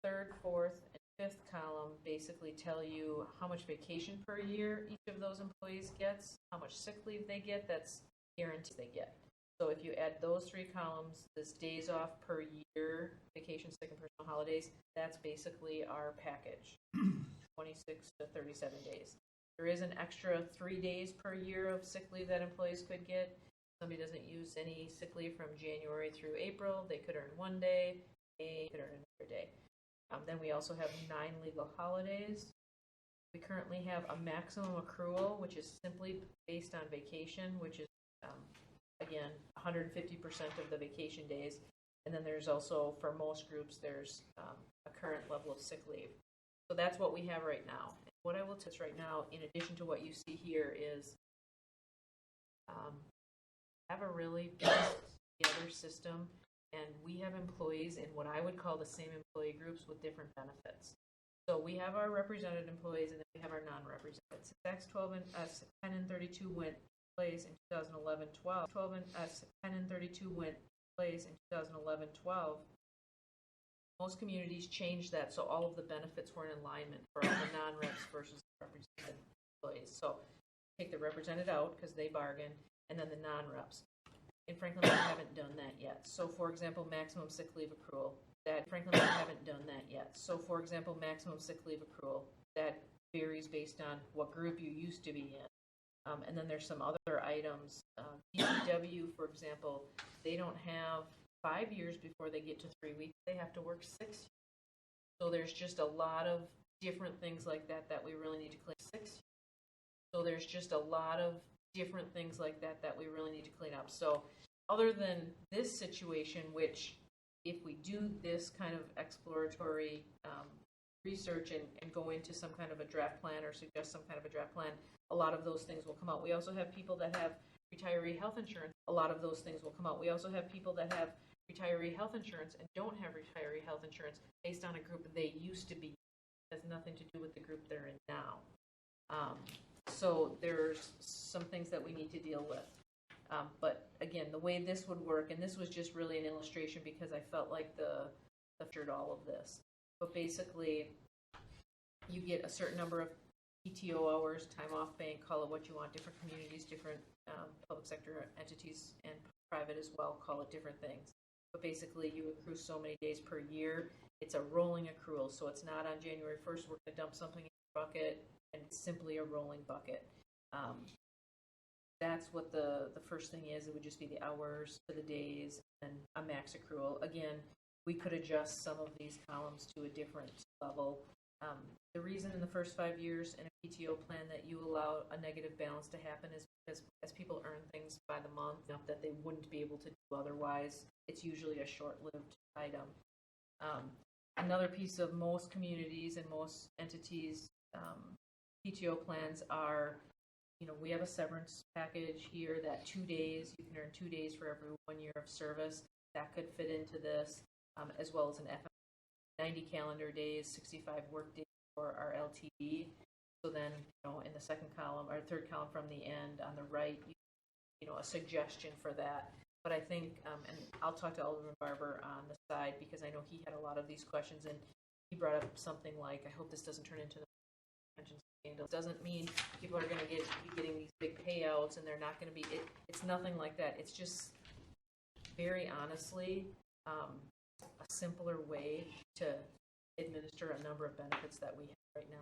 third, fourth, and fifth column basically tell you how much vacation per year each of those employees gets, how much sick leave they get, that's guaranteed they get. So if you add those 3 columns, this days off per year, vacation, sick, and personal holidays, that's basically our package, 26 to 37 days. There is an extra 3 days per year of sick leave that employees could get. Somebody doesn't use any sick leave from January through April, they could earn 1 day, they could earn another day. Then we also have 9 legal holidays. We currently have a maximum accrual, which is simply based on vacation, which is, again, 150% of the vacation days. And then there's also, for most groups, there's a current level of sick leave. So that's what we have right now. What I will test right now, in addition to what you see here, is have a really together system, and we have employees in what I would call the same employee groups with different benefits. So we have our represented employees, and then we have our non-represented. Tax 10 and 32 went place in 2011-12. 10 and 32 went place in 2011-12. Most communities changed that, so all of the benefits were in alignment for all the non-reps versus the represented employees. So take the represented out because they bargain, and then the non-reps. In Franklin, we haven't done that yet. So, for example, maximum sick leave accrual. Franklin, we haven't done that yet. So, for example, maximum sick leave accrual. That varies based on what group you used to be in. And then there's some other items. DPW, for example, they don't have 5 years before they get to 3 weeks. They have to work 6 years. So there's just a lot of different things like that that we really need to clean. 6 years. So there's just a lot of different things like that that we really need to clean up. So other than this situation, which if we do this kind of exploratory research and go into some kind of a draft plan or suggest some kind of a draft plan, a lot of those things will come out. We also have people that have retiree health insurance. A lot of those things will come out. We also have people that have retiree health insurance and don't have retiree health insurance based on a group they used to be. It has nothing to do with the group they're in now. So there's some things that we need to deal with. But again, the way this would work, and this was just really an illustration because I felt like the featured all of this. But basically, you get a certain number of PTO hours, time off bank, call it what you want, different communities, different public sector entities, and private as well, call it different things. But basically, you accrue so many days per year. It's a rolling accrual, so it's not on January 1st, we're going to dump something in the bucket, and it's simply a rolling bucket. That's what the first thing is. It would just be the hours for the days and a max accrual. Again, we could adjust some of these columns to a different level. The reason in the first 5 years in a PTO plan that you allow a negative balance to happen is because as people earn things by the month, enough that they wouldn't be able to do otherwise, it's usually a short-lived item. Another piece of most communities and most entities' PTO plans are, we have a severance package here that 2 days, you can earn 2 days for every 1 year of service. That could fit into this, as well as an FM 90 calendar days, 65 work days for our LTD. So then, in the second column or third column from the end on the right, a suggestion for that. But I think, and I'll talk to Alderman Barber on the side because I know he had a lot of these questions, and he brought up something like, I hope this doesn't turn into the pension scandal. It doesn't mean people are going to be getting these big payouts and they're not going to be, it's nothing like that. It's just very honestly, a simpler way to administer a number of benefits that we have right now.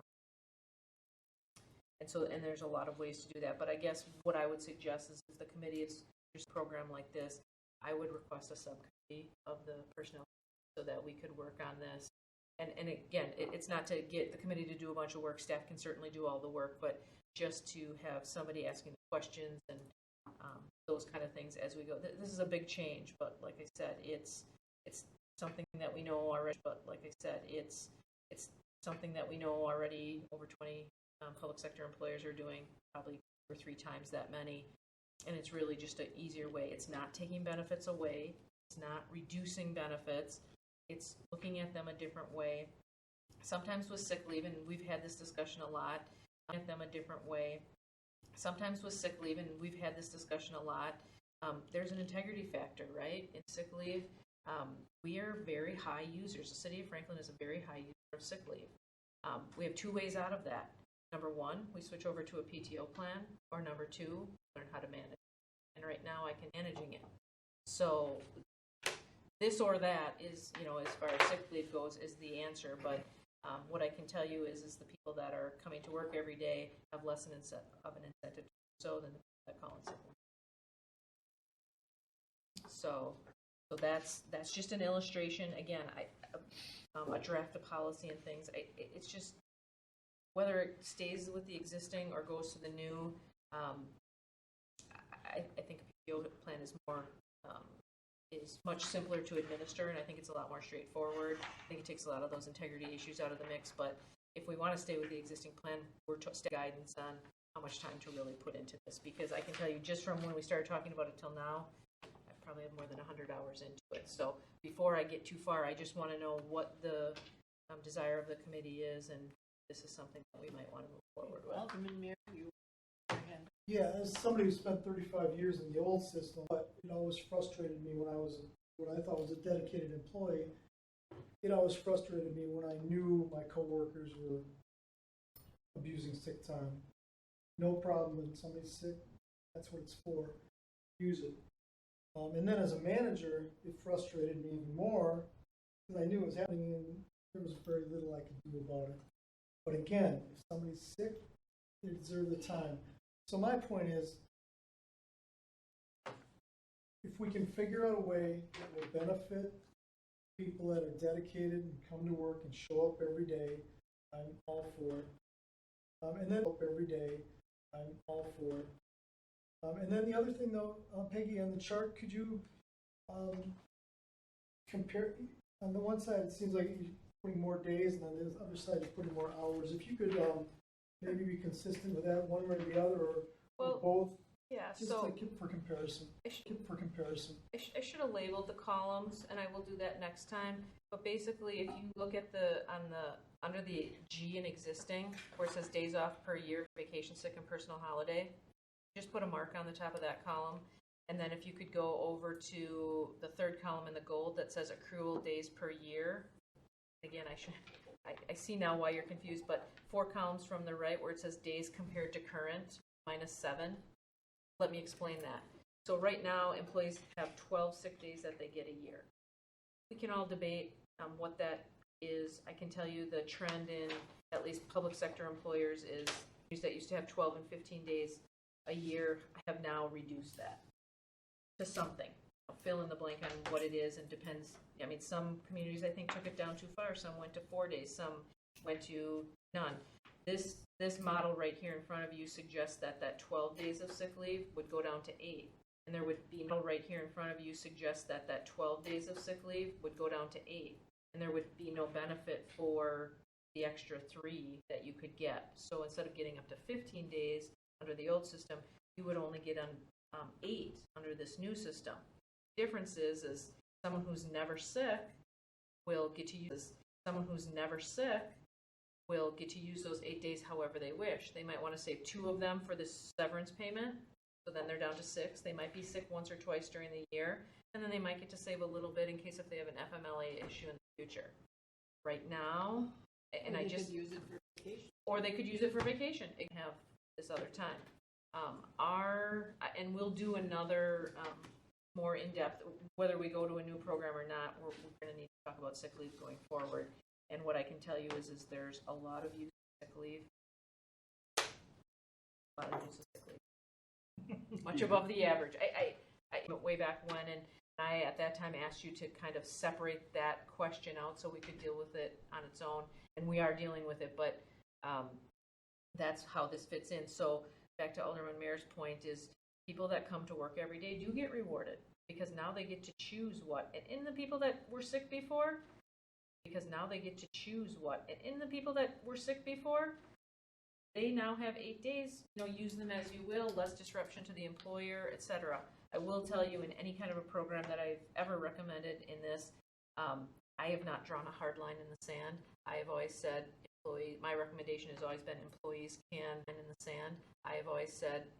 And there's a lot of ways to do that. But I guess what I would suggest is if the committee is just a program like this, I would request a subcommittee of the personnel so that we could work on this. And again, it's not to get the committee to do a bunch of work. Staff can certainly do all the work, but just to have somebody asking the questions and those kind of things as we go. This is a big change, but like I said, it's something that we know already. But like I said, it's something that we know already. Over 20 public sector employers are doing, probably 2 or 3 times that many, and it's really just an easier way. It's not taking benefits away. It's not reducing benefits. It's looking at them a different way. Sometimes with sick leave, and we've had this discussion a lot, at them a different way. Sometimes with sick leave, and we've had this discussion a lot, there's an integrity factor, right? In sick leave, we are very high users. The city of Franklin is a very high user of sick leave. We have 2 ways out of that. Number 1, we switch over to a PTO plan, or number 2, learn how to manage it. And right now I can managing it. So this or that is, as far as sick leave goes, is the answer. But what I can tell you is the people that are coming to work every day have less of an incentive to do so than the people that call in sick leave. So that's just an illustration. Again, a draft of policy and things. It's just whether it stays with the existing or goes to the new. I think a PTO plan is much simpler to administer, and I think it's a lot more straightforward. I think it takes a lot of those integrity issues out of the mix. But if we want to stay with the existing plan, we're guidance on how much time to really put into this, because I can tell you just from when we started talking about it till now, I probably have more than 100 hours into it. So before I get too far, I just want to know what the desire of the committee is, and this is something that we might want to move forward with. Alderman Mayor, you again. Yeah, as somebody who spent 35 years in the old system, but it always frustrated me when I was what I thought was a dedicated employee. It always frustrated me when I knew my coworkers were abusing sick time. No problem when somebody's sick. That's what it's for. Use it. And then as a manager, it frustrated me even more because I knew it was happening and there was very little I could do about it. But again, if somebody's sick, they deserve the time. So my point is, if we can figure out a way that will benefit people that are dedicated and come to work and show up every day, I'm all for it. And then every day, I'm all for it. And then the other thing, though, Peggy, on the chart, could you compare? On the one side, it seems like you're putting more days, and on the other side, you're putting more hours. If you could maybe be consistent with that, one way or the other, or both. Yeah, Just so like for comparison, I should I have labeled the columns, and I will do that next time. But basically, if you look at under the G in existing, where it says days off per year, vacation, sick, and personal holiday, just put a mark on the top of that column. And then if you could go over to the third column in the gold that says accrual days per year. Again, I see now why you're confused, but 4 columns from the right where it says days compared to current, -7. Let me explain that. So right now, employees have 12 sick days that they get a year. We can all debate what that is. I can tell you the trend in at least public sector employers is that used to have 12 and 15 days a year have now reduced that to something. I'll fill in the blank on what it is and depends. I mean, some communities I think took it down too far. Some went to 4 days. Some went to none. This model right here in front of you suggests that 12 days of sick leave would go down to 8. And there would be model right here in front of you suggests that 12 days of sick leave would go down to 8. And there would be no benefit for the extra 3 that you could get. So instead of getting up to 15 days under the old system, you would only get on 8 under this new system. Difference is someone who's never sick will get to use those 8 days however they wish. They might want to save 2 of them for this severance payment, so then they're down to 6. They might be sick once or twice during the year, and then they might get to save a little bit in case if they have an FMLA issue in the future. Right now, and I just use it for vacation. Or they could use it for vacation and have this other time. And we'll do another more in-depth, whether we go to a new program or not, we're going to need to talk about sick leave going forward. And what I can tell you is there's a lot of use of sick leave. A lot of use of sick leave. Much above the average. I way back when, and I at that time asked you to kind of separate that question out so we could deal with it on its own, and we are dealing with it, but that's how this fits in. So back to Alderman Mayor's point is people that come to work every day do get rewarded because now they get to choose what. And in the people that were sick before, they now have 8 days, use them as you will, less disruption to the employer, etc. I will tell you in any kind of a program that I've ever recommended in this, I have not drawn a hard line in the sand. I have always said my recommendation has always been employees can, and in the sand, I have always said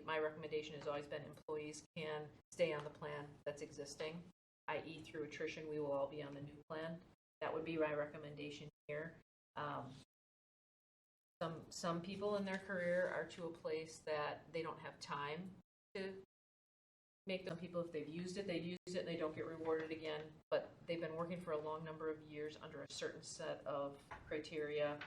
my recommendation has always been employees can stay on the plan that's existing, i.e. through attrition, we will all be on the new plan. That would be my recommendation here. Some people in their career are to a place that they don't have time to make them. People, if they've used it, and they don't get rewarded again, but they've been working for a long number of years under a certain set of criteria,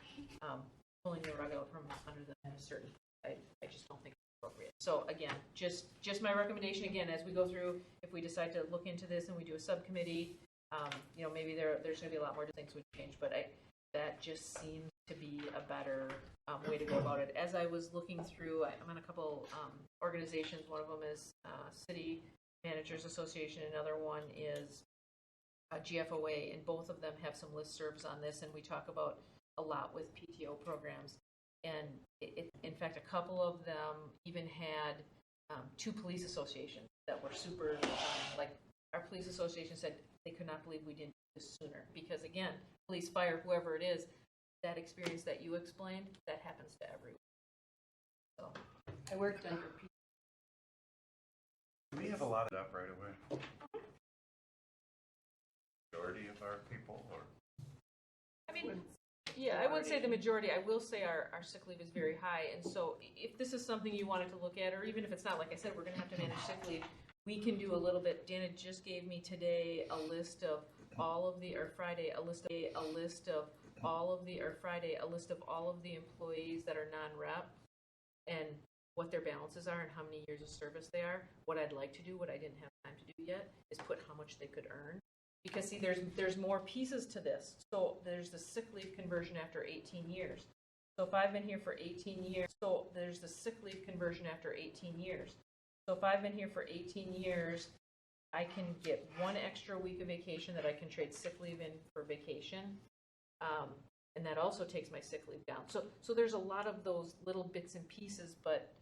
pulling the rug out from under them at a certain, I just don't think it's appropriate. So again, just my recommendation again, as we go through, if we decide to look into this and we do a subcommittee, maybe there's going to be a lot more things would change, but that just seems to be a better way to go about it. As I was looking through, I'm on a couple organizations. One of them is City Managers Association. Another one is GFOA, and both of them have some listservs on this, and we talk about a lot with PTO programs. And in fact, a couple of them even had 2 police associations that were super, like our police association said they could not believe we didn't do this sooner. Because again, police, fire, whoever it is, that experience that you explained, that happens to everyone. So I worked under Do we have a lot of up right away? Majority of our people, or? I mean, yeah, I would say the majority. I will say our sick leave is very high, and so if this is something you wanted to look at, or even if it's not, like I said, we're going to have to manage sick leave. We can do a little bit. Dana just gave me today a list of all of the, or Friday, a list of all of the employees that are non-rep and what their balances are and how many years of service they are. What I'd like to do, what I didn't have time to do yet, is put how much they could earn. Because see, there's more pieces to this. So there's the sick leave conversion after 18 years. So if I've been here for 18 years, so there's the sick leave conversion after 18 years. So if I've been here for 18 years, I can get 1 extra week of vacation that I can trade sick leave in for vacation. And that also takes my sick leave down. So there's a lot of those little bits and pieces, but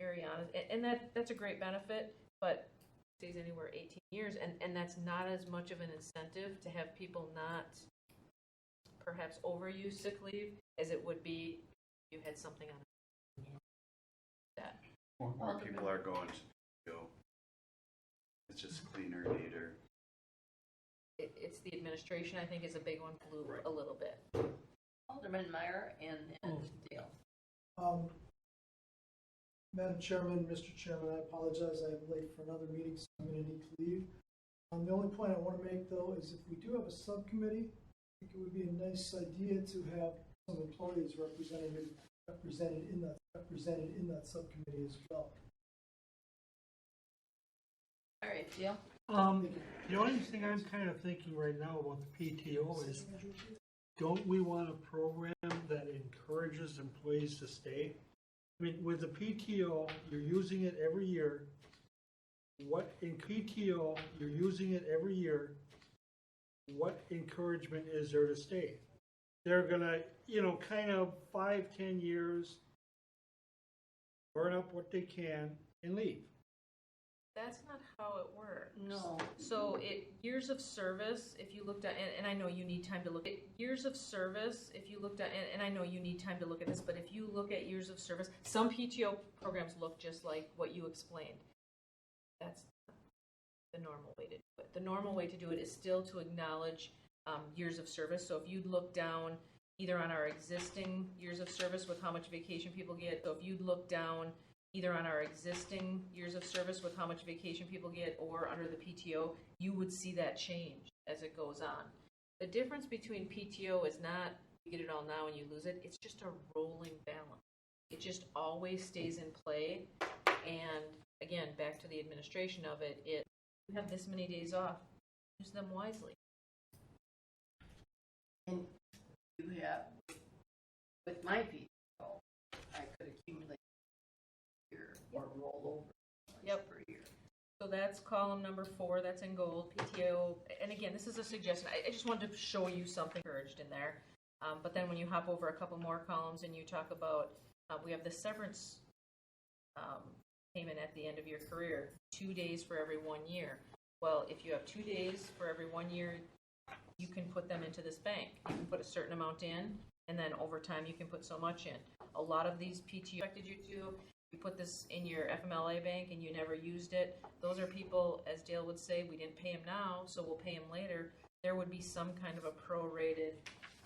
very honest, and that's a great benefit, but stays anywhere 18 years, and that's not as much of an incentive to have people not perhaps overuse sick leave as it would be if you had something on that. More people are going to go. It's just cleaner, neater. It's the administration, I think, is a big one, blew a little bit. Alderman Meyer and then Dale. Madam Chairman, Mr. Chairman, I apologize, I am late for another meeting, so I'm going to need to leave. The only point I want to make, though, is if we do have a subcommittee, I think it would be a nice idea to have some employees represented in that subcommittee as well. All right, Dale. The only thing I'm kind of thinking right now about the PTO is, don't we want a program that encourages employees to stay? I mean, with the PTO, you're using it every year. What encouragement is there to stay? They're gonna, kind of 5-10 years, burn up what they can and leave. That's not how it works. No. So years of service, if you looked at, and I know you need time to look at years of service, if you looked at, and I know you need time to look at this, but if you look at years of service, some PTO programs look just like what you explained. That's the normal way to do it. The normal way to do it is still to acknowledge years of service. So if you'd look down either on our existing years of service with how much vacation people get, so if you'd look down either on our existing years of service with how much vacation people get or under the PTO, you would see that change as it goes on. The difference between PTO is not you get it all now and you lose it. It's just a rolling balance. It just always stays in play. And again, back to the administration of it, you have this many days off. Use them wisely. And you have, with my PTO, I could accumulate or roll over per year. So that's column number 4, that's in gold, PTO. And again, this is a suggestion. I just wanted to show you something encouraged in there. But then when you hop over a couple more columns and you talk about, we have the severance payment at the end of your career, 2 days for every 1 year. Well, if you have 2 days for every 1 year, you can put them into this bank. You can put a certain amount in, and then over time you can put so much in. A lot of these PTO expected you to. You put this in your FMLA bank and you never used it. Those are people, as Dale would say, we didn't pay him now, so we'll pay him later. There would be some kind of a prorated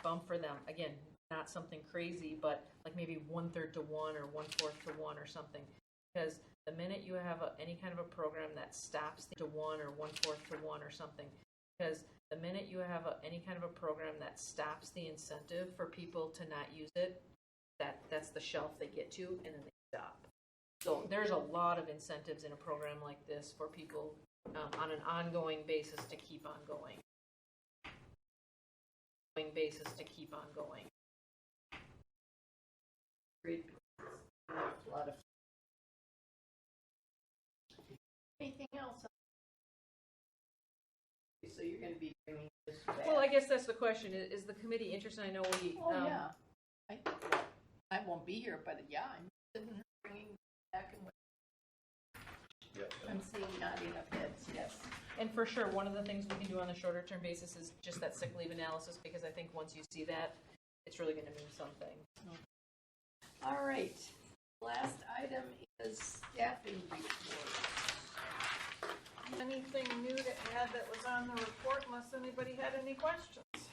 bump for them. Again, not something crazy, but like maybe 1/3 to 1 or 1/4 to 1 or something. Because the minute you have any kind of a program that stops to 1 or 1/4 to 1 or something, because the minute you have any kind of a program that stops the incentive for people to not use it, that's the shelf they get to, and then they stop. So there's a lot of incentives in a program like this for people on an ongoing basis to keep on going. Great. A lot of. Anything else? So you're going to be bringing this back? Well, I guess that's the question. Is the committee interested? I know we. Oh, yeah. I won't be here, but yeah, I'm interested in bringing back and. Yep. I'm seeing nodding of heads, yes. And for sure, one of the things we can do on a shorter term basis is just that sick leave analysis, because I think once you see that, it's really going to mean something. All right. Last item is staffing report. Anything new to add that was on the report, unless anybody had any questions?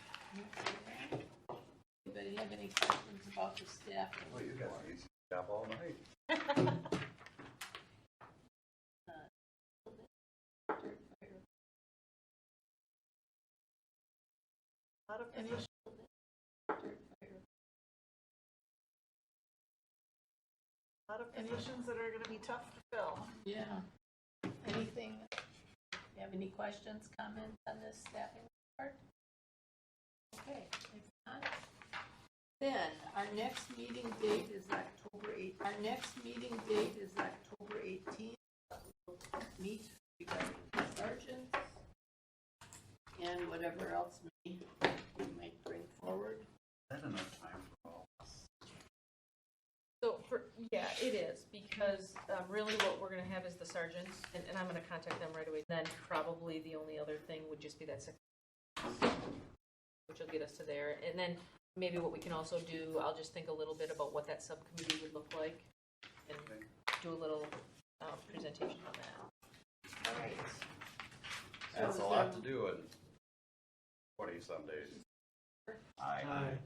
Anybody have any questions about the staffing Well, you report? got an easy job all night. A lot of positions that are going to be tough to fill. Yeah. Anything, you have any questions, comments on this staffing report? Okay, if not, then our next meeting date is October 18th. We'll meet regarding sergeants and whatever else we might bring forward. Is that enough time for all of us? So It is, because really what we're gonna have is the sergeants, and I'm gonna contact them right away. Then probably the only other thing would just be that second, which will get us to there. And then maybe what we can also do, I'll just think a little bit about what that subcommittee would look like and do a little presentation on that. All right. That's a lot to do in 20-some days. Aye. Aye.